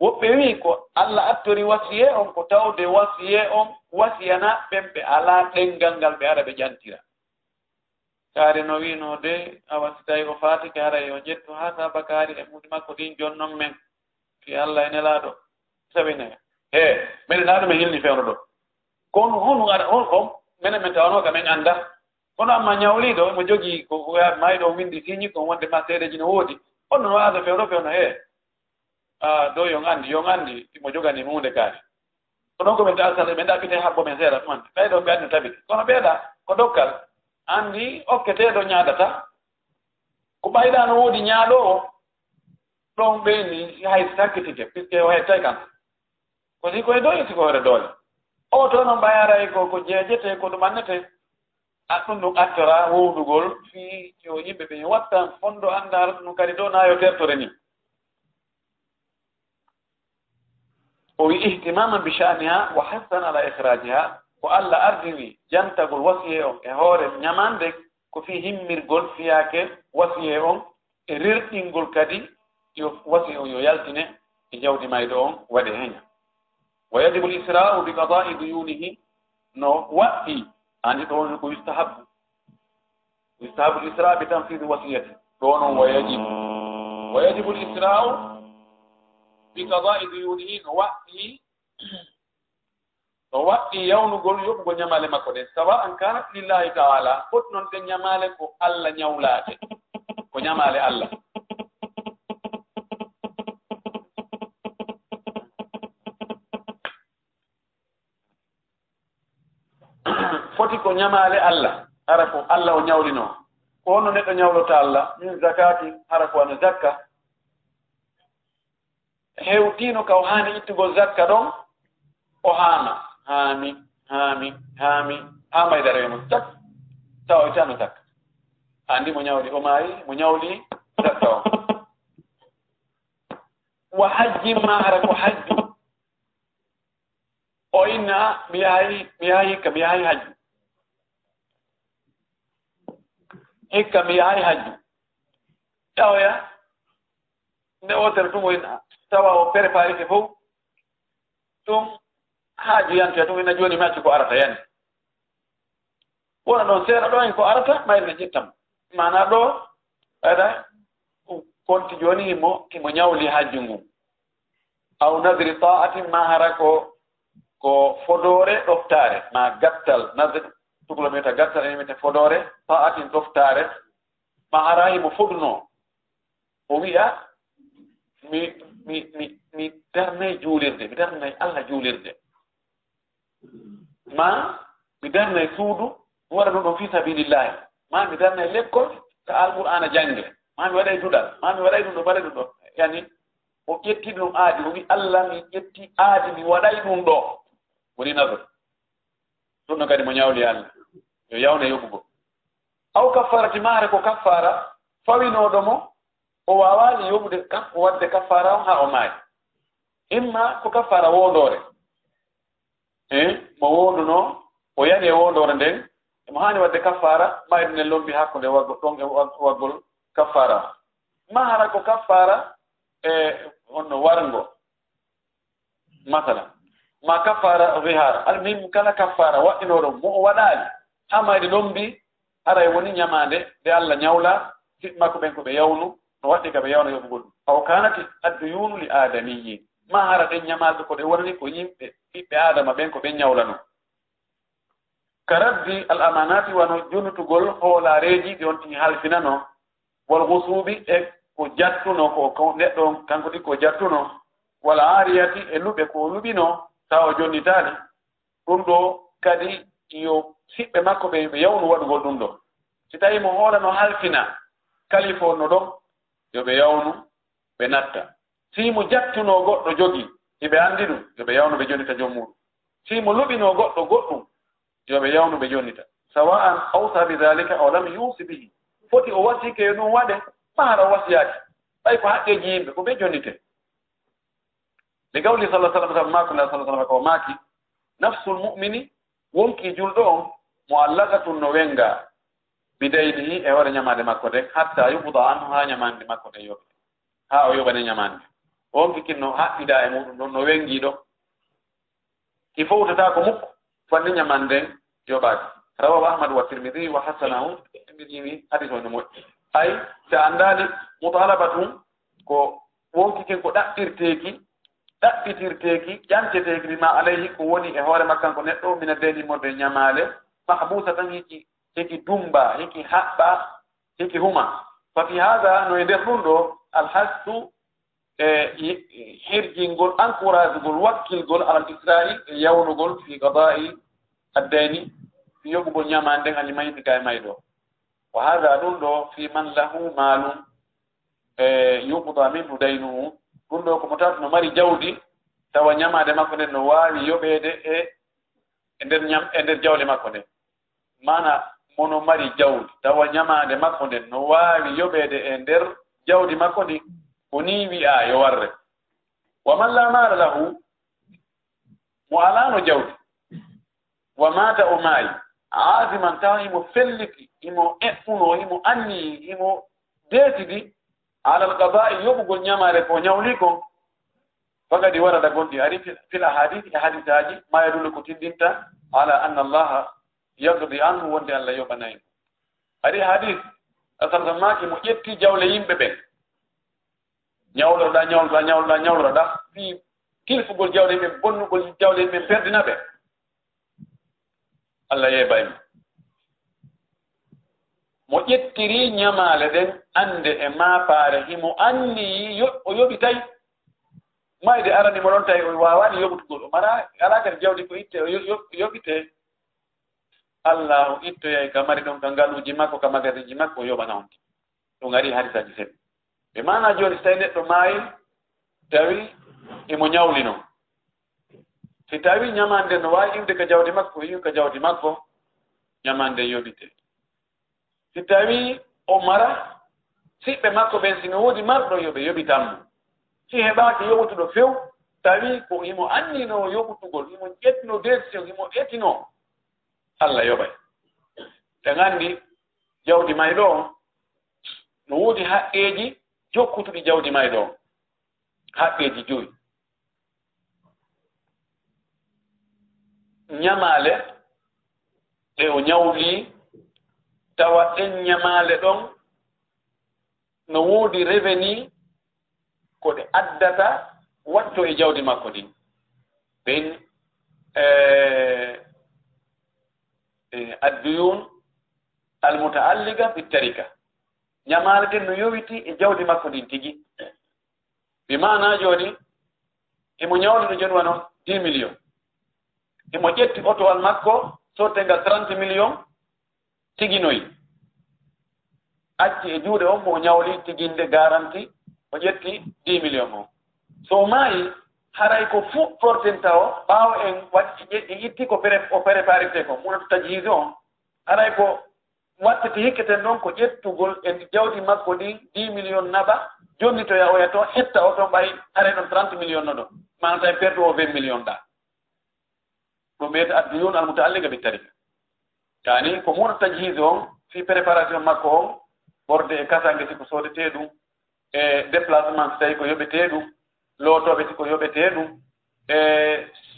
woɓɓe wi ko Allah attori wasiye on ko tawde wasiye on wasiyana ɓemɓe ala ɗengal ngal ɓe ara ɓe jantira kaari no wino de awa si tawi o faati kaara yo jetto ha sabakaari e muɗi makko ɗin jonnon men fi Allah e nelaaɗo sabine minen aɗo mi hilni fewno ɗo kono honu ara on minen min tawanoka min annda kono amma ñawliɗo mo jogii ko mayɗo windi siñi kon wonde ma seedeji no woodi on no waasa fewno ɗo yon anndi mo jogani hunde kaari ko ɗon komin tasal min ɗaɓɓite habbo men seeɗa ɗuman ɓeyɗo ɓe anndi tabiti kono ɓeeɗa ko dokkal anndi okketeeɗo ñaadata ko ɓayɗa no woodi ñaaɗo o ɗon ɓeyni hay sakkitike puisque o hettay kan ko si koye doole siko hore doole o to noon ɓayaray ko jeejete ko ɗum annete ɗum ɗum attora wowdugol fii yo yimɓe ɓe watta fonndo anndar ɗum kadi ɗo naa yo tertore ni o wi ihtimaman bi sha'niha wa hassan ala ikhrajiha ko Allah ardini jantagol wasiye on e hoore ñamande ko fi himmirgol fiyaake wasiye on e rirɗingol kadi yo wasiye on yo yaltine e jawdi maydo on waɗe heña wa yajibu l-isra'u bi qada'i duyunihi no waɗɗi andi ɗo ko yustahabu l-isra' bi tanfidi wasiyati ɗo noon wa yajibu l-isra'u بقضاء ديونه ووقتي يونغول يوبغو نيامالي ماكو دي سواء كانت لله تعالى فوت نون دي نيامالي كو الله نياولاتي كو نيامالي الله foti ko ñamaale Allah ara ko Allah o ñawlino ko hono neɗɗo ñawlota Allah min zakati ara ko ana zakka hewtino ka o haani ittugol zakka ɗon o haami ha maydara yomo tak tawa itano zakka andi mo ñawli o maayi mo ñawli zakka o wa hajjimma hara ko hajju o inna mi yahi hikka mi yahi hajju mi yahi hajju tawoya nde wotere ɗum o tawa o préparé ke fof ɗum haaju yante to ina joni macci ko arata yani wona non seera ɗo en ko arata mayre jettam mana ɗo ada konti joni mo ñawli haaju ngu aw nadri ta'atin ma harako ko fodore ɗoftare ma gattal nadri tugulometa gattal en mete fodore ta'atin ɗoftare ma harayi mo foduno o wi'a mi darnay juulirde mi darnay Allah juulirde ma mi darnay suudu mi waɗa ɗum fi sabilillahi ma mi darnay lekkol ka alqur'ana jange ma mi waɗay duɗal ma mi waɗay ɗum ɗo mbaɗa ɗum ɗo yani o ƴetti ɗum aadi o wi Allah mi ƴetti aadi mi waɗay ɗum ɗo woni nadr ɗum ɗo kadi mo ñawli Allah yo yawna yoɓugo aw kaffarati maare ko kaffara fawinoɗo mo o wawani yoɓude wadde kaffara o ha o maayi imma ko kaffara wondore mo wonduno o yani e wondore nden mo hani wadde kaffara mayde nden lombi hakkude ɗon e waggol kaffara ma hara ko kaffara onno wargo masala ma kaffara zihar almuhim kala kaffara waɗɗinoɗo mo o waɗali ha mayde lombi haray woni ñamade nde Allah ñawla fiɓ makko ɓen ko ɓe yawnu no waɗɗi ka ɓe yawna yoɓugol ɗum aw kanati adduyunu li adamiyyin ma hara ɗen ñamalɓe ko ɗe woni ko yimɓe ɓiɓɓe adama ɓen ko ɓen ñawlano ka raddi al amanati wano jonutugol hoolareji ɗi on tigi halfinano wal gusubi e ko jattuno ko neɗɗo kanko ɗi ko jattuno wal ariyati e luɓe ko luɓino tawa jonnitali ɗum ɗo kadi yo siɓɓe makko ɓe yawnu waɗugol ɗum ɗo si tawi mo hoolano halfina kalifonno ɗon yo ɓe yawnu ɓe natta si mo jattuno goɗɗo jogi hiɓe anndi ɗum yo ɓe yawnu ɓe jonnita jom muɗum si mo luɓino goɗɗo goɗɗum yo ɓe yawnu ɓe jonnita sawa'an awsa bi dhalika aw lam yusi bihi foti o wasike yo ɗum waɗe ma hara wasiyaki ɓay ko haqqeji yimɓe ko ɓe jonnite li gawli sallah sallam sabu makula sallah sallam ko maaki nafsul mu'mini wonki julɗo on mo allakatun no wenga bidaynihi e hoore ñamade makko nden hatta yuɓuda anhu ha ñamande makko nden yoɓe ha o yoɓane ñamande on kikinno haɓɓida e muɗum ɗon no wengi ɗo ki fowtata ko mukko fanni ñamande nden yoɓaki rawahu ahmad wa tirmidhi wa hasanahu tirmidhi hadis o no moƴƴi ay so andali mutalabatum ko wonkikin ko ɗaɓɓirteki ƴanteteki bima alayhi ko woni e hoore makkanko neɗɗo mina denimode ñamale mahbusa tan hiki dumba hiki haɓɓa hiki huma fa fi hada no e nder ɗum ɗo alhastu e hirjingol encourage gol wakkilgol alal isra'i e yawnugol fi qada'i addayni fi yoɓugol ñamande nden hali maydi ka e mayɗo wa hada ɗum ɗo fi man lahu malum e yuɓuda minhu daynuhu ɗum ɗo komo tawata no mari jawdi tawa ñamade makko nden no wawi yoɓede e nder jawle makko nden mana mono mari jawdi tawa ñamade makko nden no wawi yoɓede e nder jawdi makko ndi ko ni wi'a yo warre wa man la mala lahu mo alano jawdi wa mata o maayi aasiman tawa himo felliti himo eɓɓuno himo anni himo deetidi alal qada'i yoɓugol ñamade ko ñawli kon fagadi warada gonɗi ari fil ahadith e hadisaji ma yadullu ko tindinta ala anna allaha yagdi anhu wonde Allah yoɓanayi ari hadis asallam maki mo ƴetti jawle yimɓe ɓen ñawloɗa fi kilfugol jawle yimɓe bonnugol jawle yimɓe perdina ɓe Allah yeebaymo mo ƴettiri ñamale ɗen ande e mapaare himo anni o yoɓi tawi mayde arani mo ɗon tawi o wawani yoɓutugol o mara ala kadi jawdi ko itte o yoɓite Allah ittoyay ka mari ɗon ka ngaluji makko ka magasin ji makko o yoɓana on ɗum ari hadisaji seɗɗa ɓe mana joni so tawi neɗɗo maayi tawi emo ñawlino si tawi ñamande no wawi iwde ka jawdi makko yiw ka jawdi makko ñamande yoɓite si tawi o mara siɓɓe makko ɓen sino woodi marɗo yoɓe yoɓitanmo si heɓaki yoɓutuɗo few tawi ko himo annino yoɓutugol himo ƴettino décision himo ƴettino Allah yoɓay ɓe gandi jawdi mayɗo on no woodi haqqeji jokkutuɗi jawdi mayɗo on haqqeji joyi nyamale e o nyawli tawa en nyamale ɗon no woodi reveni ko ɗe addata watto e jawdi makko ɗin ɓen adduyun almutaalliga bittarika nyamale ɗen no yowiti e jawdi makko ɗin tigi bi mana joni emo nyawli no joni wano 10 millions emo ƴetti otowal makko sottengal 30 millions tiginoyi acci e juuɗe on mo ñawli tiginde garanti o ƴetti 10 millions o so maayi haray ko fuɗɗorten taw ɓaawo en waɗi itti ko o préparité ko munato tajhise on haray ko wattete hikketen ɗon ko ƴettugol e jawdi makko ɗi 10 millions naɓa jonni to yahoya to hetta o toon ɓay haray ɗon 30 millions no ɗon manata en perdu o 20 millions ɗa ɗum wiyete adduyun almutaalliga bittarika yani ko munato tajhise on fi préparation makko on ɓorde e kasange siko soodete ɗum e déplacement so tawi ko yoɓete ɗum lootoɓe siko yoɓete ɗum e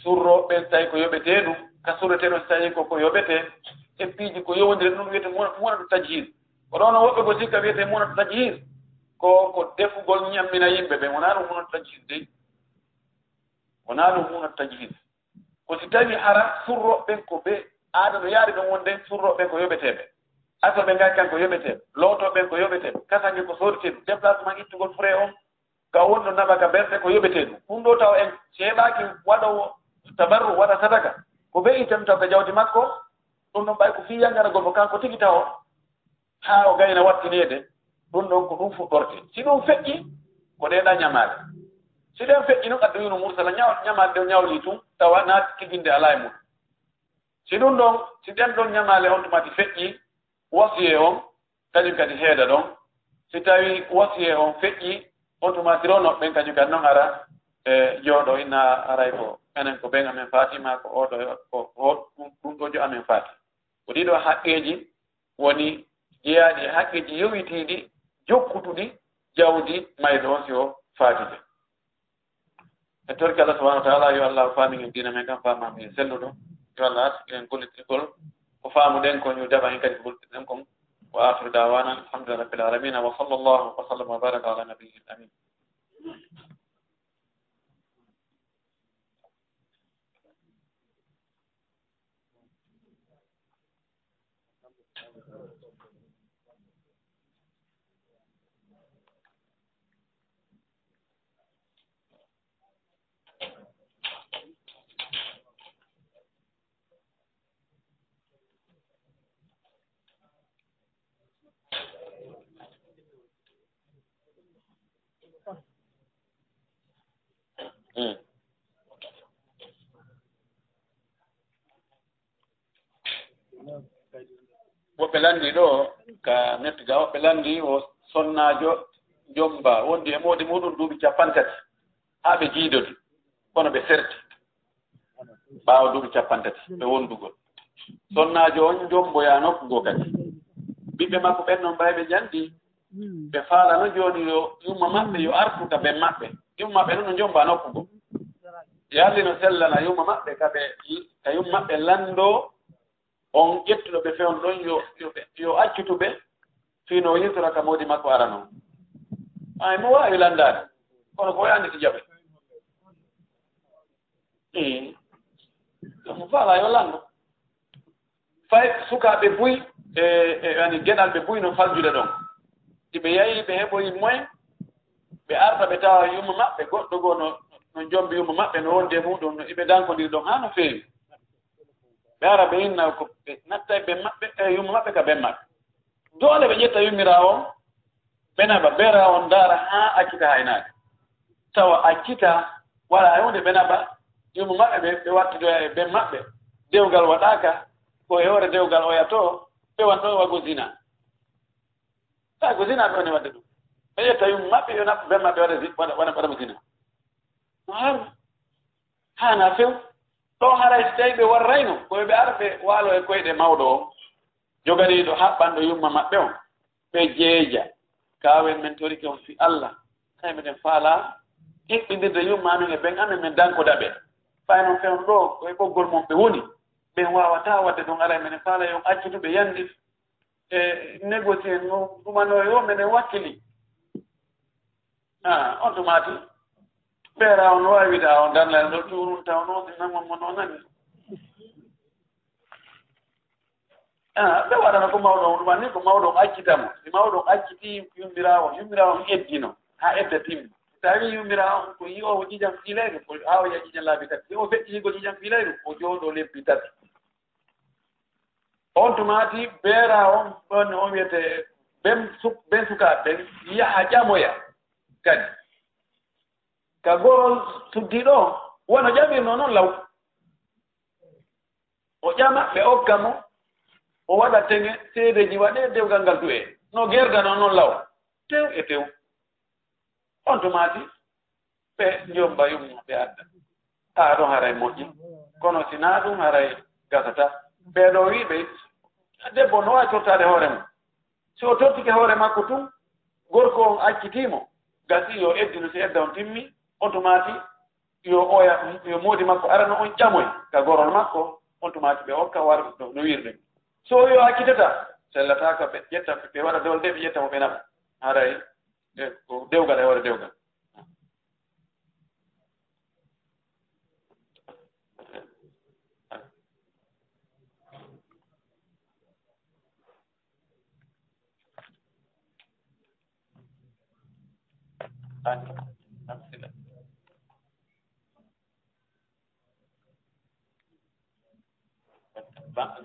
surroɓe so tawi ko yoɓete ɗum ka surreteɗo so tawi koko yoɓete e piiji ko yowodire ɗum wiyete munato tajhise ko ɗon woɓɓe ko sikka wiyete munato tajhise ko defugol ñammina yimɓe ɓe wona ɗum munato tajhise dey wona ɗum munato tajhise ko si tawi hara surroɓen ko ɓe aada no yaari ɗon wonde surroɓen ko yoɓeteɓe asoɓe ngakkan ko yoɓeteɓe lootoɓen ko yoɓeteɓe kasange ko soodete ɗum déplacement ittugol frais on ka wonɗo naɓa ka berɗe ko yoɓete ɗum ɗum ɗo taw en ceeɓaki waɗowo tabarru waɗa sadaka ko ɓe itam taw ka jawdi makko ɗum ɗon ɓay ko fi yangaragol mo kanko tigi taw haa o gayna wattinede ɗum ɗon ko ɗum fuɗɗorte si ɗum feƴƴi ko ɗeɗa ñamaade si ɗen feƴƴi noon adduyunu mursala ñamaade ɗo ñawli tun tawa naati tiginde ala e mum si ɗum ɗon si ɗen ɗon ñamaale on tumati feƴƴi wasiye on kañum kadi heeda ɗon si tawi wasiye on feƴƴi on tumati rono ɓen kañum kadi noon ara e jooɗo inna aray ko enen ko ɓen amen fatima ko oɗo ko ɗum ɗo jo amen faati ko ɗiɗo haqqeji woni jeeyaɗi e haqqeji yowitiɗi jokkutuɗi jawdi mayɗo on si o faatide e torki Allah subahanahu wa taala yo Allah faamingen dina men kam famami e selluɗo yo Allah artiren gollitirgol ko faamuɗen kon yo jaɓa hen kadi ko gollitirɗen kon wa akhiru dawana alhamdulillahi rabbil alamin wa sallallahu wa sallam wa baraka ala nabiyil amin woɓɓe lanndi ɗo ka mettiga woɓɓe lanndi o sonnaajo jomba wondi e moodi muɗum duuɓi 50 haa ɓe jiidodi kono ɓe serti ɓaawa duuɓi 50 ɓe wondugol sonnaajo on jomboya nokkugo kadi ɓiɓɓe makko ɓen noon mbay ɓe njanndi ɓe faalano jooni yo yumma maɓɓe yo artu ka ɓen maɓɓe yumma maɓɓe noon no jomba nokkugo yalli no sellana yumma maɓɓe ka yumma maɓɓe lanndoo on ƴettuɗo ɓe fewn ɗon yo accutuɓe fino yiltora ka moodi makko ara noon ay mo waawi lanndade kono ko andi si jaɓe mo faala yo lanndo fay sukaaɓe buy ani geɗal ɓe buy no faljude ɗon si ɓe yahi ɓe heɓoyi moyen ɓe arta ɓe tawa yumma maɓɓe goɗɗo goo no jombi yumma maɓɓe no wondi e muɗum no iɓe dankodiri ɗon haa no feewi ɓe ara ɓe inna ko ɓe natta e ɓen maɓɓe e yumma maɓɓe ka ɓen maɓɓe doole ɓe ƴetta yummira on ɓe naɓa ɓera on ndaara haa accita haynaade tawa accita wala hay hunde ɓe naɓa yumma maɓɓe ɓe wattidoya e ɓen maɓɓe dewgal waɗaaka ko e hoore dewgal oya to ɓe wan ɗon wago zina tawi ko zina ɓe woni wadde ɗum ɓe ƴetta yumma maɓɓe yo naɓɓe ɓen maɓɓe waɗamo zina no haru haana few ɗo haray so tawi ɓe warrayno koye ɓe ara ɓe waalo e koyɗe mawɗo o joganiiɗo haɓɓanɗo yumma maɓɓe on ɓe jeeja kaawen men torike on fi Allah tawi minen faala hiɓɓindirde yumma amen e ɓen amen min dankoda ɓe fay noon fewn ɗo koye ɓoggol mon ɓe woni ɓe wawata wadde ɗum ara menen faala yon accituɓe yandi e négocier no ɗumanoyo menen wakkili on tumati ɓeera on wawi wida o darnal ɗo turun taw noon namon mo no nani ɓe waɗana ko mawɗo on ɗuman ni ko mawɗo on accitamo si mawɗo on acciti yummirawo on eddino ha edda timmi tawi yummirawo on ko yi o ƴiƴam fiilayru ko awoya ƴiƴam laabi tati si o feƴƴigo ƴiƴam fiilayru o jooɗo lebbi tati on tumati beera on ɗon on wiyete ben sukaaɓe ɓen yaha ƴamoya kadi ka gorol suddiɗo wono ƴamirno noon law o ƴama ɓe okka mo o waɗa teŋe seedeji waɗe dewgal ngal du'e no gerdano noon law tew e tew on tumati ɓe jomba yumno ɓe adda ɗon haray moƴƴi kono sina ɗum haray gasata ɓeeɗo wiɓe debbo no wawi tottade hoore mum si o tottike hoore makko tun gorko on accitimo gasi yo eddino si edda on timmi on tumati yo oya yo moodi makko arano on ƴamoy ka gorol makko on tumati ɓe hokka war no wirde so yo accitata sellataka ɓe ƴetta ɓe waɗa dewal de ɓe ƴetta mo ɓe naɓa haray ko dewgal e hoore dewgal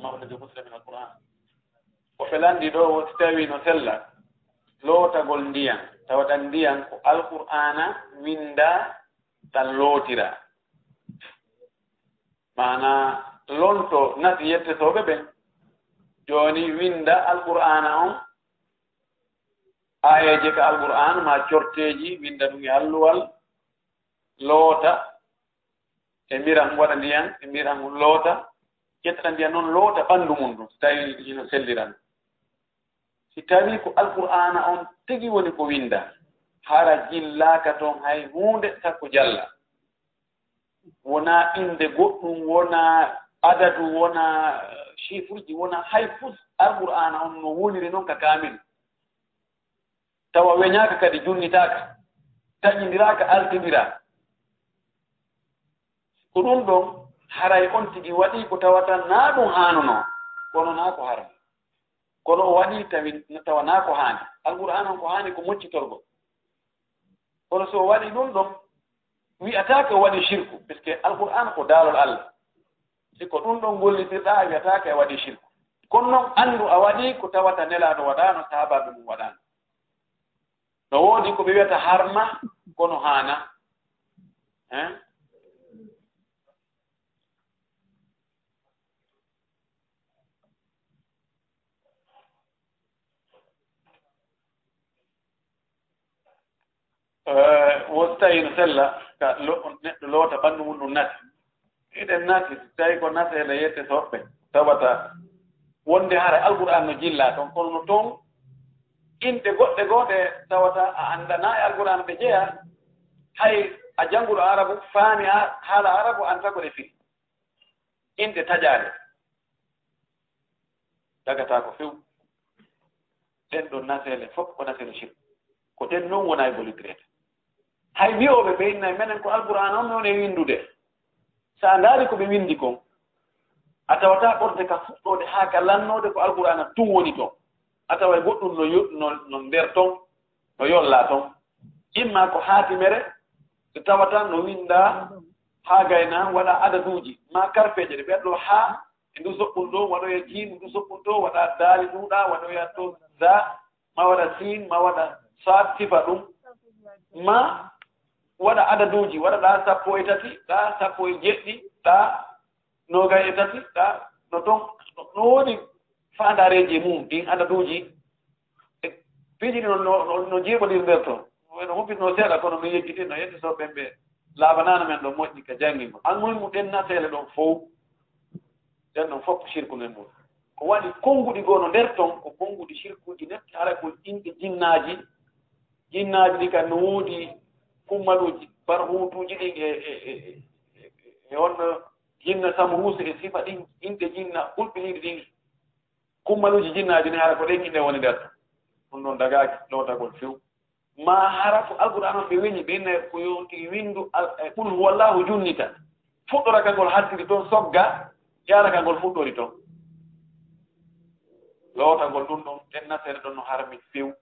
mawlidi muslim min alquran ko ɓe landi ɗo woti tawi no sella lootagol ndiyan tawaɗan ndiyan ko alqur'ana winda tan lootira mana lonto nati yettetoɓe ɓen joni winda alqur'ana on ayeje ka alqur'an ma corteji winda ɗum e alluwal loota e mbiran waɗa ndiyan e mbiran loota ƴettata ndiyan noon loota ɓanndu mum ɗum so tawi ino selliran si tawi ko alqur'ana on tigi woni ko winda hara jillaaka toon hay hunde sakko jalla wona inde goɗɗum wona adadu wona chiffre ji wona hay fus alqur'ana on no woniri noon ka kamil tawa weñaaka kadi junnitaaka taƴindiraka altindira ko ɗum ɗon haray on tigi waɗi ko tawata naa ɗum haanuno kono naa ko haram kono o waɗi tawa naa ko haani alqur'an on ko haani ko moccitorgo kono so o waɗi ɗum ɗon wiyataake o waɗi shirku puisque alqur'an ko daalol Allah si ko ɗum ɗon gollitirɗa a wiyataake a waɗi shirku kono noon anndu a waɗi ko tawata nelaaɗo waɗaano sahabaɓe mum waɗaano no woodi ko ɓe wiyata harma kono haana wosi tawi no sella ka neɗɗo loota ɓanndu mum ɗum nati eɗen nati tawi ko naseele yette soɓɓe tawata wonde hara alqur'an no jilla toon kono no toon inɗe goɗɗe gooɗe tawata a anndana e alqur'an ɓe jeeya hay a jannguɗo arabu faami haala arabu anta ko ɗe firi inɗe taƴaade dagata ko few ɗen ɗon naseele fof ko naseele shirku ko ɗen noon wona e bollitirede hay wiyoɓe ɓe innayi menen ko alqur'an on noon e windude sa ndaari ko ɓe windi kon a tawata ɓorde ka fuɗɗode haa ka lannode ko alqur'ana tun woni toon a tawa goɗɗum no nder toon no yolla toon imma ko haatimere so tawata no winda haa gayna waɗa adaduuji ma karfeje ɗe ɓeɗɗo haa e ndu soɓɓum ɗo waɗoya jiim ndu soɓɓum to waɗa daali ɗuuɗa waɗoya to za ma waɗa sin ma waɗa saat sifa ɗum ma waɗa adaduuji waɗaɗa 13 ɗa 17 ɗa 23 ɗa no toon no woni faandareji mum ɗin adaduuji piiji ɗi no jiiɓodir nder toon no humpitno seeɗa kono no yejjiti no yedde so ɓen ɓe laabanano men ɗo moƴƴi ka janggingo almuhimu ɗen naseele ɗon fof ɗen ɗon fof sirku nen ɗum ko waɗi konnguɗi goo no nder toon ko konnguɗi sirkuji netti hara ko inɗe jinnaaji ɗi ka no woodi kummaluuji par huutuuji ɗi e on jinna samuhuse e sifa ɗin inde jinna ɓulɓiniɗi ɗin kummaluji jinnaji ni hara ko ɗen inde woni nder ɗum noon dagaaki lootagol few ma hara ko alqur'an on ɓe weñi ɓenne ko yonti windu qul huwallahu junnita fuɗɗora kangol haddiri toon sogga yara kangol fuɗɗori toon lootagol ɗum ɗon en nasere ɗon no harmi few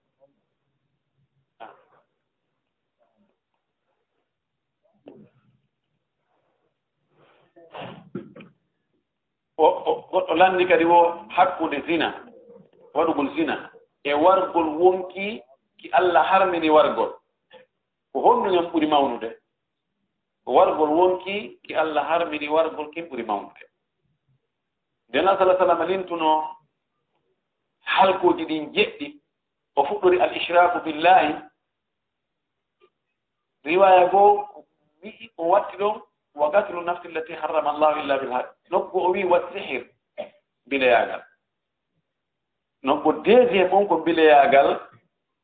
goɗɗo landi kadi wo hakkude zina waɗugol zina e wargol wonki ki Allah harmini wargol ko honɗum ɓuri mawnude ko wargol wonki ki Allah harmini wargol kin ɓuri mawnude nden sallallahu alaihi wasallam lintuno halkuji ɗin jeɗɗi o fuɗɗori al ishraku billahi riwaya goo wi'i o watti ɗon wa qatlu nafsi allati harrama Allahu illa bil haqq nokku o wi wa sihir bileyagal nokku deuxiéme on ko bileyagal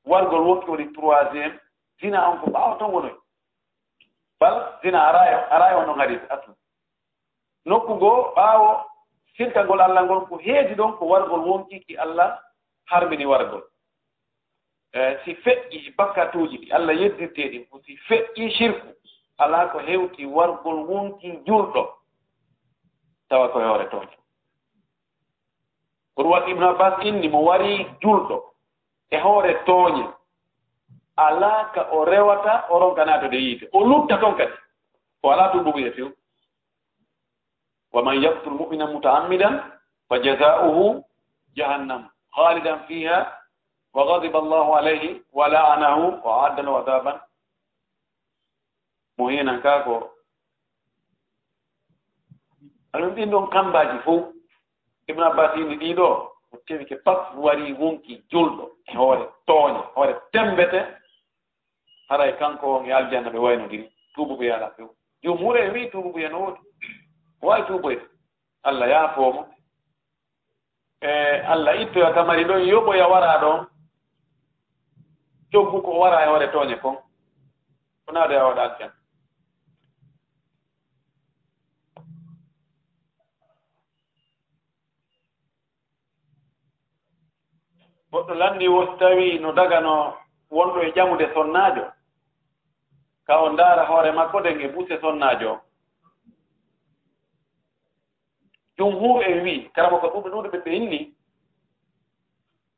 wargol wonki woni troisiéme zina on ko ɓaawa ton wonoy bal zina arayo no hadis aslu nokku goo ɓaawo sirkagol Allah ngol ko heedi ɗon ko wargol wonki ki Allah harmini wargol si feƴƴi bakkatuuji ɗi Allah yeddirteeɗi ko si feƴƴi shirku alaa ko hewti wargol wonki julɗo tawa ko hoore toon Urwat ibn Abbas inni mo wari julɗo e hoore tooñe alaa ka o rewata o ronkanaatode yiite o lutta toon kadi o alaa tumbugu e few wa man yaqtul mu'mina muta'ammidan fa jazaa'uhu jahannam khalidan fiha wa ghadiba Allahu alayhi wa la'anahu wa a'adda lahu 'adaban muhinan kako alon ɗin ɗon kambaji fof Ibn Abbas ni ɗiɗo o tewi ke pat wari wonki julɗo e hoore tooñe hoore tembete haray kanko on e aljanna ɓe waynodiri tuubuɓe yaala few jumhure e wi tuubuɓe no woodi wawi tuuboyde Allah yaafomo Allah ittoya kamari ɗon yoɓoya wara ɗon coggu ko wara e hoore tooñe kon ko naade a waɗa aljanna goɗɗo landi wo tawi no dagano wonɗo e ƴamude sonnaajo ka o ndaara hoore makko ɗen e buse sonnaajo jumhur e wi karama ko ɗuɓe ɓe inni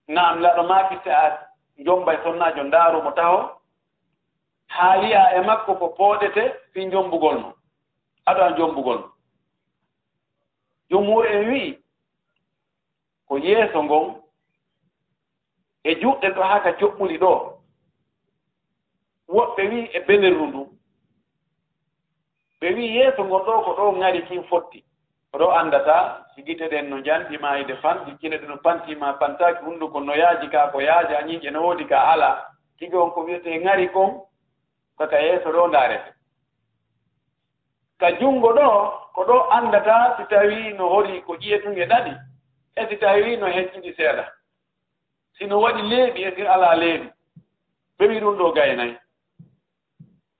naam laɗo maaki so a jomba e sonnaajo ndaarumo taho haa yi'a e makko ko pooɗete fi jombugol mo aɗo a jombugol mo jumhur e wi ko yeeso ngon e juɗɗe to haa ka coɓɓuli ɗo woɓɓe wi e belerru ndu ɓe wi yeeso ngon ɗo ko ɗo ŋari kin fotti ko ɗo anndata si gite ɗen no janɗima ide fan jikkine ɗe no pantima pantaki hunnduko no yaaji ka ko yaaji a ñiiƴe no woodi ka ala tigi on ko wiyete ŋari kon kaka yeeso ɗo ndaarete ka junngo ɗo ko ɗo anndata si tawi no hori ko ƴiyetunge ɗaɗi e si tawi no hecciɗi seeɗa sino waɗi leeɓi e si alaa leeɓi ɓe wi ɗum ɗo gaynayi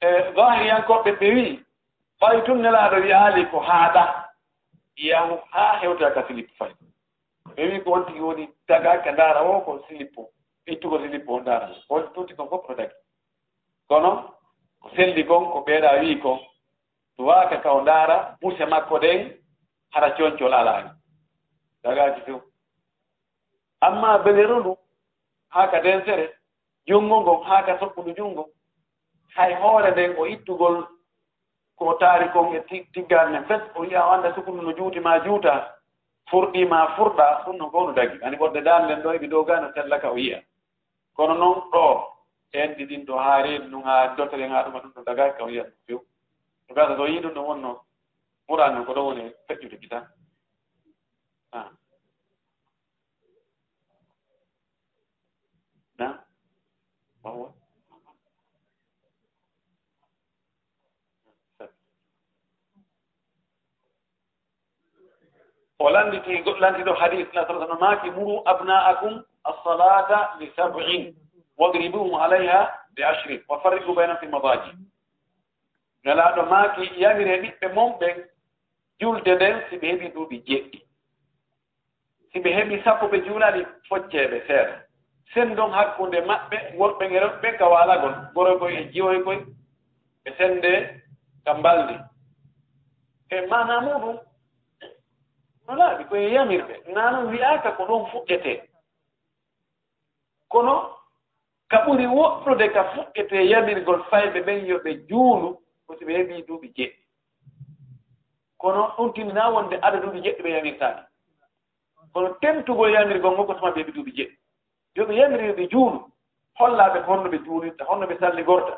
e zahiriyankoɓe ɓe wi ɓay tun nelaaɗo wiyaali ko haaɗa yahu haa hewta ka silip fay ɓe wi ko on tigi woni tagaka ndaara o ko silippo ittugo silippo o ndaara on tuuti kon fof no dagi kono ko selli kon ko ɓeeɗa wii kon duwaaka ka o ndaara buse makko ɗen hara coñcol alaani dagaaji few amma beleru ndu haa ka densere junngo ngon haa ka soɓɓudu junngo hay hoore nden o ittugol ko taari kon e tiggal nen fes o yiya o annda sukundu no juuti ma juuta furɗima furɗa ɗum no gowno dagi ani ɓodde daan nden ɗo eɓi dow ga no sellaka o yiya kono noon ɗo en ɗiɗin to haa reeni ɗum haa dotere haa ɗuma ɗum no dagaki ka o yiya ɗum few to gasa to yii ɗum ɗo wonno ɓurani no ko ɗo woni feƴƴude kitan na wawa o landiɗo hadis la sallallahu alaihi wasallam maaki muru abna'akum as-salata li 7 wadribuhum 'alayha bi 10 wa farriqu bainahum fi madaji nelaɗo maaki yamire ɓiɓɓe mon ɓen julde den si ɓe heɓi duuɓi jeɗɗi si ɓe heɓi sappo ɓe juulani focceeɓe seeɗa sendon hakkunde maɓɓe worɓe e rewɓe ka waalagol goroykoy e jiwoykoy ɓe sende ka mbaldi e mana muɗum no laaɓi koye yamirɓe nanon wi'aka ko ɗon fuɗɗete kono ka ɓuri woɗɗude ka fuɗɗete yamirgol fayɓe ɓen yo ɓe juulu ko si ɓe heɓi duuɓi jeɗɗi kono ɗum timina wonde ada duuɓi jeɗɗi ɓe yamirtaani kono tentugol yamirgol ngo ko tuma ɓe heɓi duuɓi jeɗɗi yo ɓe yamiri yo ɓe juulu hollaaɓe ko honno ɓe juulirta honno ɓe salligorta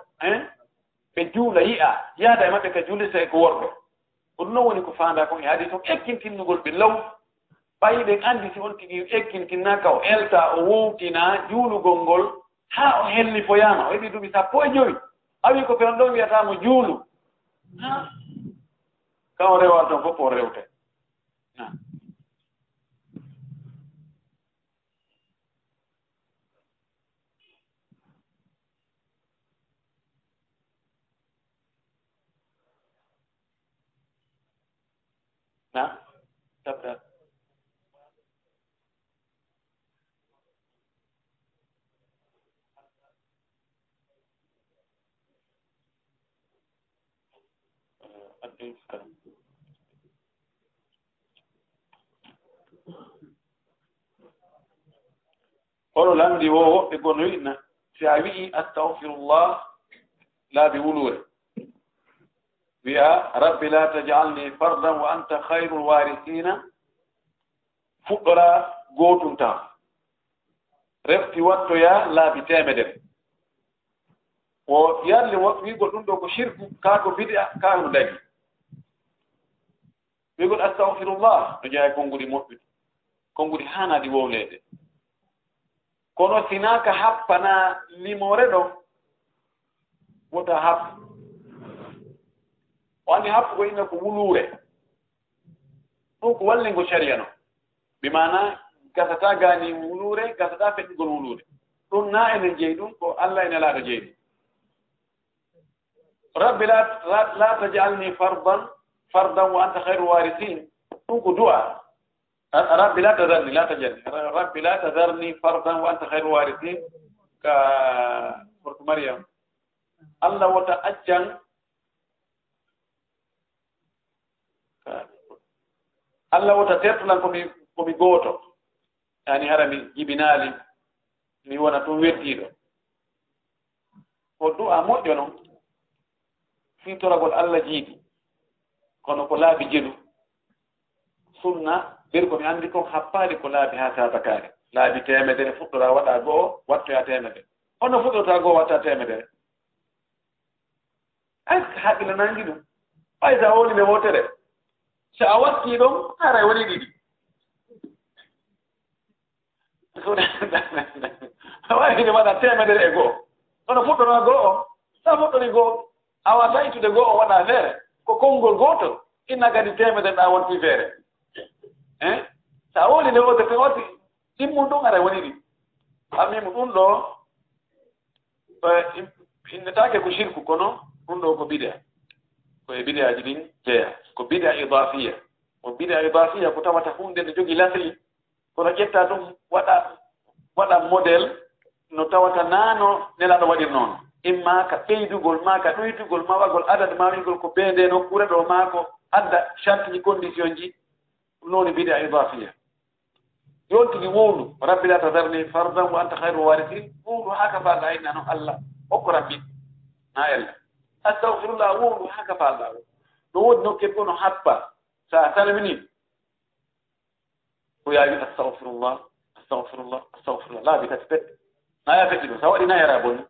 ɓe juula yi'a yaada e maɓɓe ka juulirta e ko worɓe ko ɗum noon woni ko faanda kon e haadi toon ekkintinnugol ɓe law ɓayi ɓen anndi si on tigi ekkintinnaaka o elta o wowtina juulugol ngol haa o helli foyaama o heɓi duuɓi sappo e joyi a wii ko ɓen ɗon wiyataamo juulu kan o rewal toon fof o rewte na tabda holo lamdi wo woɓɓe gono wi'na si a wi'i astahfirullah laabi wuluure wi'a rabbi la tajalni fardan wa anta hayrul warisina fuɗɗora gootum tan refti wattoya laabi temedere o yarli wiigol ɗum ɗo ko shirku kaa ko bid'a kaa no dagi wiigol astahfirullah no jeeya konnguɗi moƴƴuɗi konnguɗi haanaɗi wowleede kono sinaka happana limore ɗo wota happu o andi happu ko inna ko wuluure ɗum ko wallingo sharia no bi mana gasata gani wuluure gasata feɗɗugol wuluure ɗum na enen jeyi ɗum ko allah ene laaɗo jeyi ɗum rabbi la tajalni fardan wa anta hayru warisin ɗum ko du'a rabbi la tadarni la tajalni rabbi la tadarni fardan wa anta hayru warisin ka suratu maryam allah wota accan allah wota tertulan komi gooto yani hara mi jibinaali mi wona tun weddiiɗo ko du'a moƴƴo noon fiitoragol allah jiiɗi kono ko laabi jelu sunna ɓer ko mi anndi kon happaade ko laabi haa saabakaari laabi temedere fuɗɗora waɗa go'o wattoya temedere honno fuɗɗorta go'o watta temedere haqqille nangi ɗum ɓay sa woni nde wotere so a wattii ɗon haray woni ɗiɗi wayde waɗa temedere e go'o hono fuɗɗora go'o sa fuɗɗori go'o a wata ittude go'o waɗa feere ko konngol gootol inna kadi temedere ɗa wonti feere so a woni nde wotere te watti ɗimmum ɗum haray woni ɗiɗi ammimo ɗum ɗo innetaake ko shirku kono ɗum ɗo ko bid'a koye bid'aji ɗin jeeya ko bid'a idafiya ko bid'a idafiya ko tawata hunde nde jogii lasli kono ƴetta ɗum waɗa modèle no tawata naano nelaɗo waɗir noon imma ka ɓeydugol ma ka ɗoytugol ma waɗgol adade ma wigol ko beende nokkure ɗo ma ko adda charte ji condition ji ɗum noon bid'a idafiya yoltigi wowlu rabbi la tadarni fardan wa anta hayru warisin wowlu haa ka falɗa inna noon allah hokko rabbi na ella astahfirullah wowlu haa ka falɗa o no woodi nokkel fof no happa sa salmini ko yaawi astahfirullah astahfirullah astahfirullah laabi tati peɗɗe naya feɗɗi ɗum sa waɗi nayara bonni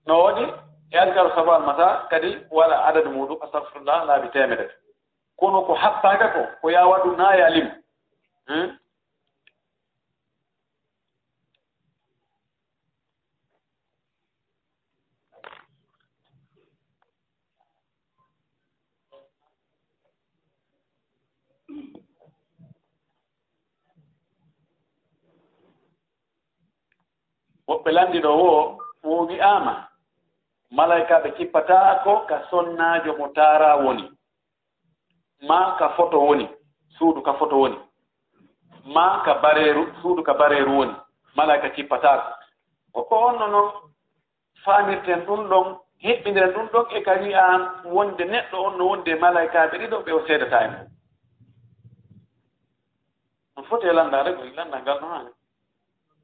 no waɗi e alkaru saba al masa kadi wala adade muɗum astahfirullah laabi temedere kono ko happaka ko yawa ɗum naya lim woɓɓe landiɗo wo wi'ama malaika ɓe cippataako ka sonnaajo mo taara woni ma ka photo woni suudu ka photo woni ma ka bareru suudu ka bareru woni malaika cippata ko onno non faamirten ɗum ɗon heɓɓindiren ɗum ɗon e kadi an wonde neɗɗo on no wonde malaikaaɓe ɗiɗo ɓe o seedata e mum on foti e landare ko landa ngal ɗon hane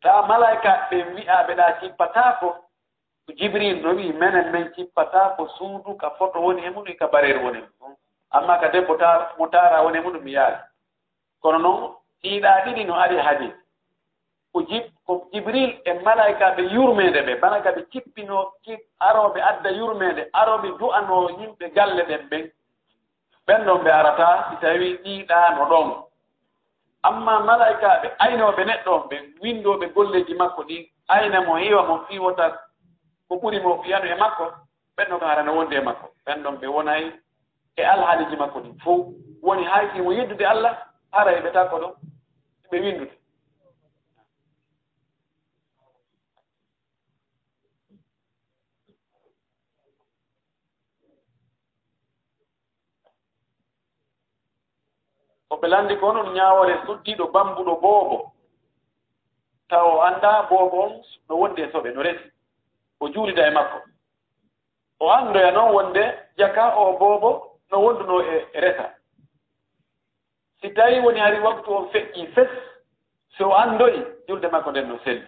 ta malaika ɓe wi'aɓe ɗa cippata ko jibril no wi menen men cippata ko suudu ka photo woni e muɗum ka bareru woni amma ka debbo mo tara woni e muɗum mi yaari kono noon ɗiɗa ɗiɗi no ari hadis ko jibril e malaika ɓe yurmede ɓe bana ka ɓe cippino aroɓe adda yurmede aroɓe du'ano yimɓe galle ɗen ɓen ɓen ɗon ɓe arata si tawi ɗiɗano ɗon amma malaika ɓe aynoɓe neɗɗon ɓe windoɓe golleji makko ɗi ayna mo hiwa mo fiwota ko ɓuri mo fiyanu e makko ɓen ɗon ko harano wonde e makko ɓen ɗon ɓe wonay e alhaaliji makko ɗi fof woni haykimo yeddude Allah ara e ɓe takko ɗo ɓe windude ko ɓe landi ko noon ñaawore suddiɗo bambuɗo boobo taw o annda boobo on no wonde e soɓe no resi o juulida e makko o anndoya noon wonde jaka o boobo no wonduno e resa si tawi woni hari waktu on feƴƴi fes so o anndoyi julde makko nden no selli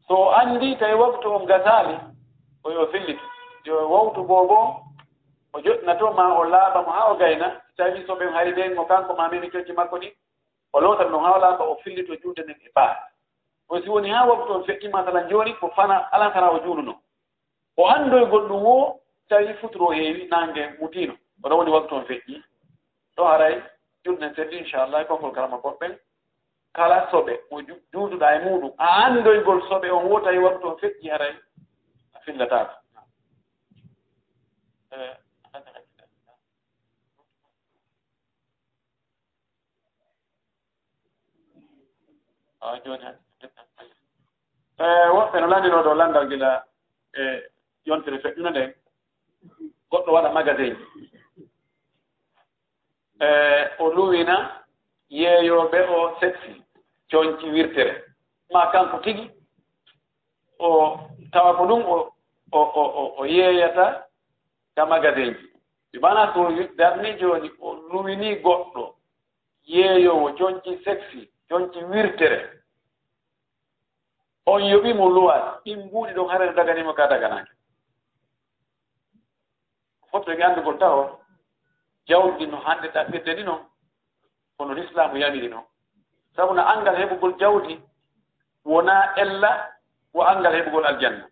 so o anndi tawi waktu on gasaali o yo fillito yo wawtu boobo o joɗɗinato ma o laaɓa mo haa o gayna tawi so ɓen hari ɓen mo kanko ma meni cocci makko ɗi o lootan ɗon haa o laaɓa o fillito juude nden e baa o si woni haa waktu on feƴƴi masalan jooni ko fana alankana o juuluno o anndoygol ɗum wo tawi futuro heewi nange mutiino oɗo woni waktu on feƴƴi ɗo haray julde nden selli inchallah konkol karama goɗɓen kala soɓe mo juuduɗa e muɗum a anndoygol soɓe on wo tawi waktu on feƴƴi haray a fillataako joni woɓɓe no landino ɗo landal gila e yontere feƴƴuno nden goɗɗo waɗa magasin o luwina yeeyoɓe o sexi coñci wirtere ma kanko tigi o tawa ko ɗum o yeeyata ka magasin ji ɗi mana so darni joni o luwini goɗɗo yeeyowo coñci sexi coñci wirtere on yoɓimo luwat ɗin mbuuɗi ɗon hare no daganimo ka daganake fotto e anndugol taw jawdi no hannde ɗaɓɓirde ɗi noon kono l'islamu yamiri noon sabu no angal heɓugol jawdi wona ella wo angal heɓugol aljanna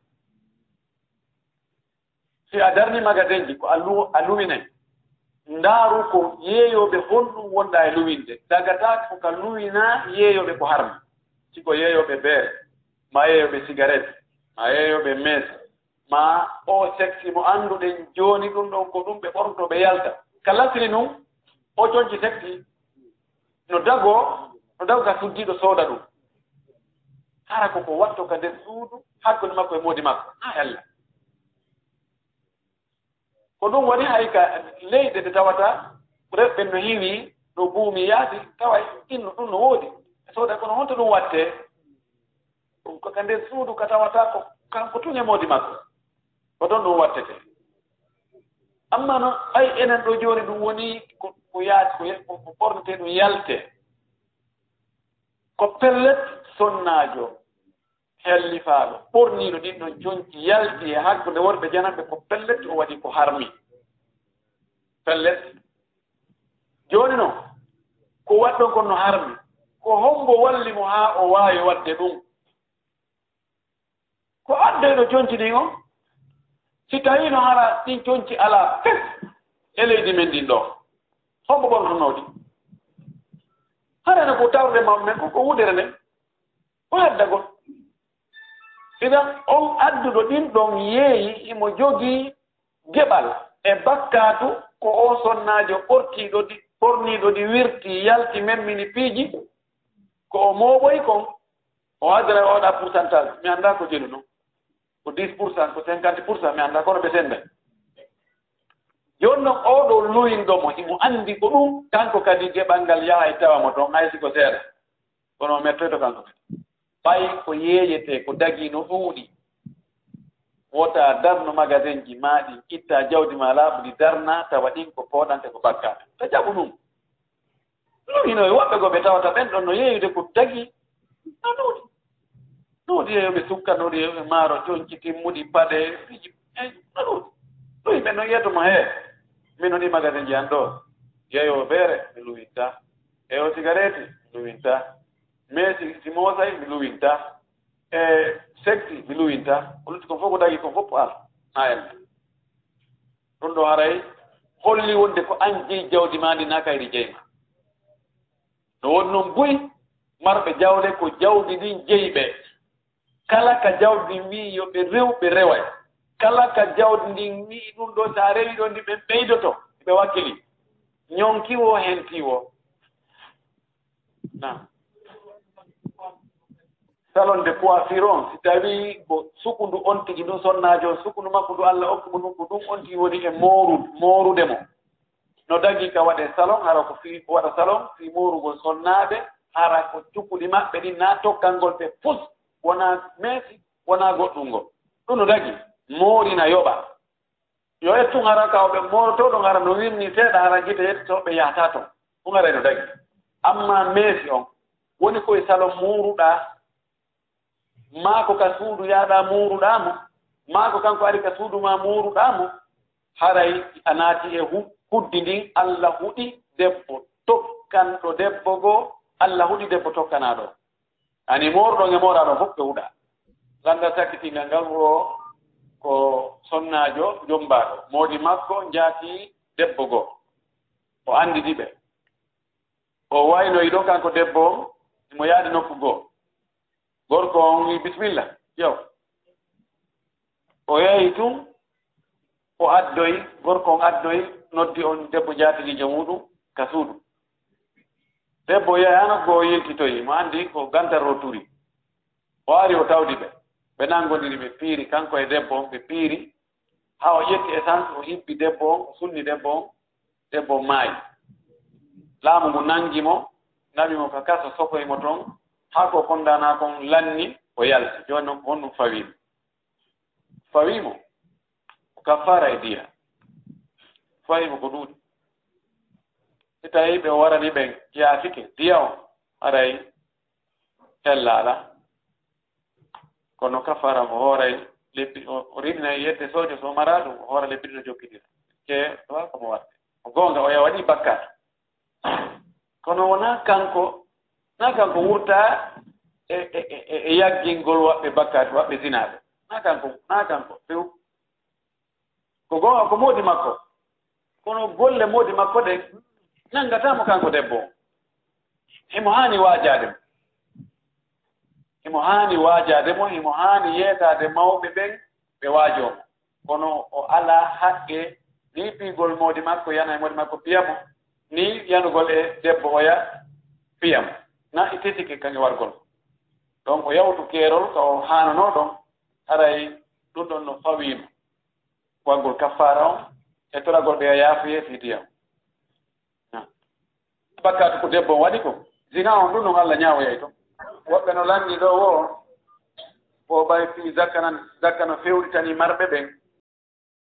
si a darni magasin ji ko a luwinay ndaaru ko yeeyoɓe honɗum wonɗa e luwinde dagata ko ka luwina yeeyoɓe ko harmi siko yeeyoɓe beere ma yeeyoɓe cigarette ma yeeyoɓe mesa ma o sexi mo annduɗen jooni ɗum ɗon ko ɗum ɓe ɓornoto ɓe yalta ka lasri num o coñci sexi no dago ka suddiɗo sooda ɗum hara koko watto ka nder suudu hakkude makko e moodi makko ha Allah ko ɗum waɗi hay ka leyɗe ɗe tawata reɓɓe no hiwi no buumi yaadi tawa inno ɗum no woodi sooda kono honto ɗum watte ɗum koka nder suudu ka tawata ko kanko tun e moodi makko ko ɗon ɗum wattete amma noon ay enen ɗo jooni ɗum woni ko yaati ko ɓornete ɗum yalte ko pellet sonnaajo hellifaaɗo ɓorniiɗo ɗin ɗon coñci yalti e hakkunde worɓe jananɓe ko pellet o waɗi ko harmi pellet jooni noon ko waɗɗon kon no harmi ko hombo walli mo haa o waawi waɗde ɗum ko addeyɗo coñci ɗin on si tawii no hara ɗin coñci alaa fes e leydi men ɗin ɗo hombo ɓornotonooɗi harano ko tawde maɓɓe men ko wudere nden ko heddagol idan on adduɗo ɗin ɗon yeeyi imo jogii geɓal e bakkatu ko o sonnaajo ɓorniiɗo ɗi wirti yalti memmini piiji ko o mooɓoyi kon o haddara o waɗa pourcentage mi annda ko jelu noon ko 10% ko 50% mi annda kono ɓe senda jonno oɗo luwindomo himo andi ko ɗum kanko kadi geɓal yaha e tawa mo toon haysi ko seeɗa kono mettoyto kanko ɓay ko yeeyete ko dagi no ɗuuɗi wota darno magasin ji maɗi itta jawdi ma laaɓuɗi darna tawa ɗin ko pooɗante ko bakkaɓe to jaɓu ɗum luwinoye woɓɓe go ɓe tawata ɓen ɗon no yeeyude ko dagi no ɗuuɗi ɗuuɗi yeyoɓe sukka ɗuuɗi yeyoɓe maaro coñci timmuɗi paɗe fiji no ɗuuɗi ɗum ɓe no yiyatomo hee mino ɗi magasin ji an ɗo yeeyowo beere mi luwinta yeeyo cigarette mi luwinta mais si moosay mi luwinta e secti mi luwinta ko lutti ko fof ko dagi ko fof al ha en ɗum ɗo haray holli wonde ko an jeyi jawdi ma ndi na kayri jeyma no woni noon buy marɓe jawle ko jawdi ɗin jeyiɓe kala ka jawdi ndin wi yo ɓe rew ɓe reway kala ka jawdi ndin wi ɗum ɗo so a rewi ɗo ndi ɓe ɓeydoto ɓe wakkili ñonkiwo hen tiwo na salon de coiffure on si tawi ko sukundu on tigi ɗum sonnajo sukundu makko ndu Allah okkumo ɗum ko ɗum on tigi woni e morude mo no dagi ka waɗe salon hara ko fi waɗa salon fi morugol sonnaɓe hara ko cukkuɗi maɓɓe ɗin na tokkalngol ɓe pus wona meesi wona goɗɗungol ɗum no dagi moorina yoɓa yo ettun hara kawɓe morotoɗo hara no wirni seeɗa hara gite yettoɓe yahata toon ɗum haray no dagi amma meesi on woni koye salon muruɗa maako ka suudu yaaɗa muuruɗaamo maako kanko ari ka suudu ma muuruɗaamo haray a naati e huddi ndin Allah huɗi debbo tokkanɗo debbo goo Allah huɗi debbo tokkanaɗo ani mooruɗon e mooraɗon fof ɓe huɗa ganda sakkitingal ngal wuro ko sonnaajo jombaaɗo moodi makko njaati debbo goo o anndidi ɓe o waynoyi ɗo kanko debbo on mo yaaɗi nokku goo gorko on wi bisimilla yow o yehi tun o addoyi gorko on addoyi noddi on debbo jaatilijo muɗum ka suudu debbo yeyano goo yiltitoyi mo anndi ko gantarro turi o ari o tawdi ɓe nangodiri ɓe piiri kanko e debbo on ɓe piiri haa o ƴetti essence o hibbi debbo on o sulni debbo on maayi laamu ngu nangi mo naɓi mo ka kaso sokoymo toon haa ko kondana kon lanni o yalti jooni noon honɗum fawimo ko kaffara e diya fawimo ko ɗuuɗi si tawi ɓe warani ɓen yaafike diya o aray hellaaɗa kono kaffara mo hooray leppi o rimina yette sojo so mara ɗum o hoora leppi ɗo jokkidira ke wa komo watte o goonga o waɗi bakkat kono wona kanko wurta e yaggingol waɓɓe bakkat waɓɓe zinaɓe na kanko few ko gonga ko moodi makko kono golle moodi makko ɗen nangatamo kanko debbo himo haani waajade mo himo haani yeetade mawɓe ɓen ɓe waajomo kono o ala haqqe ni piigol moodi makko yana e moodi makko piyamo ni yanugol e debbo oya piyamo na ittitike kañum wargol donc o yawtu keerol ka o haanano ɗon haray ɗum ɗon no fawimo waggol kaffara on e toragol ɓe a yaafuye fitiyam bakkatu ko debbo on waɗi ko zina on ɗum noon Allah ñaawoyay to woɓɓe no lanndi ɗo o ɓay fi zakka no fewɗitani marɓe ɓen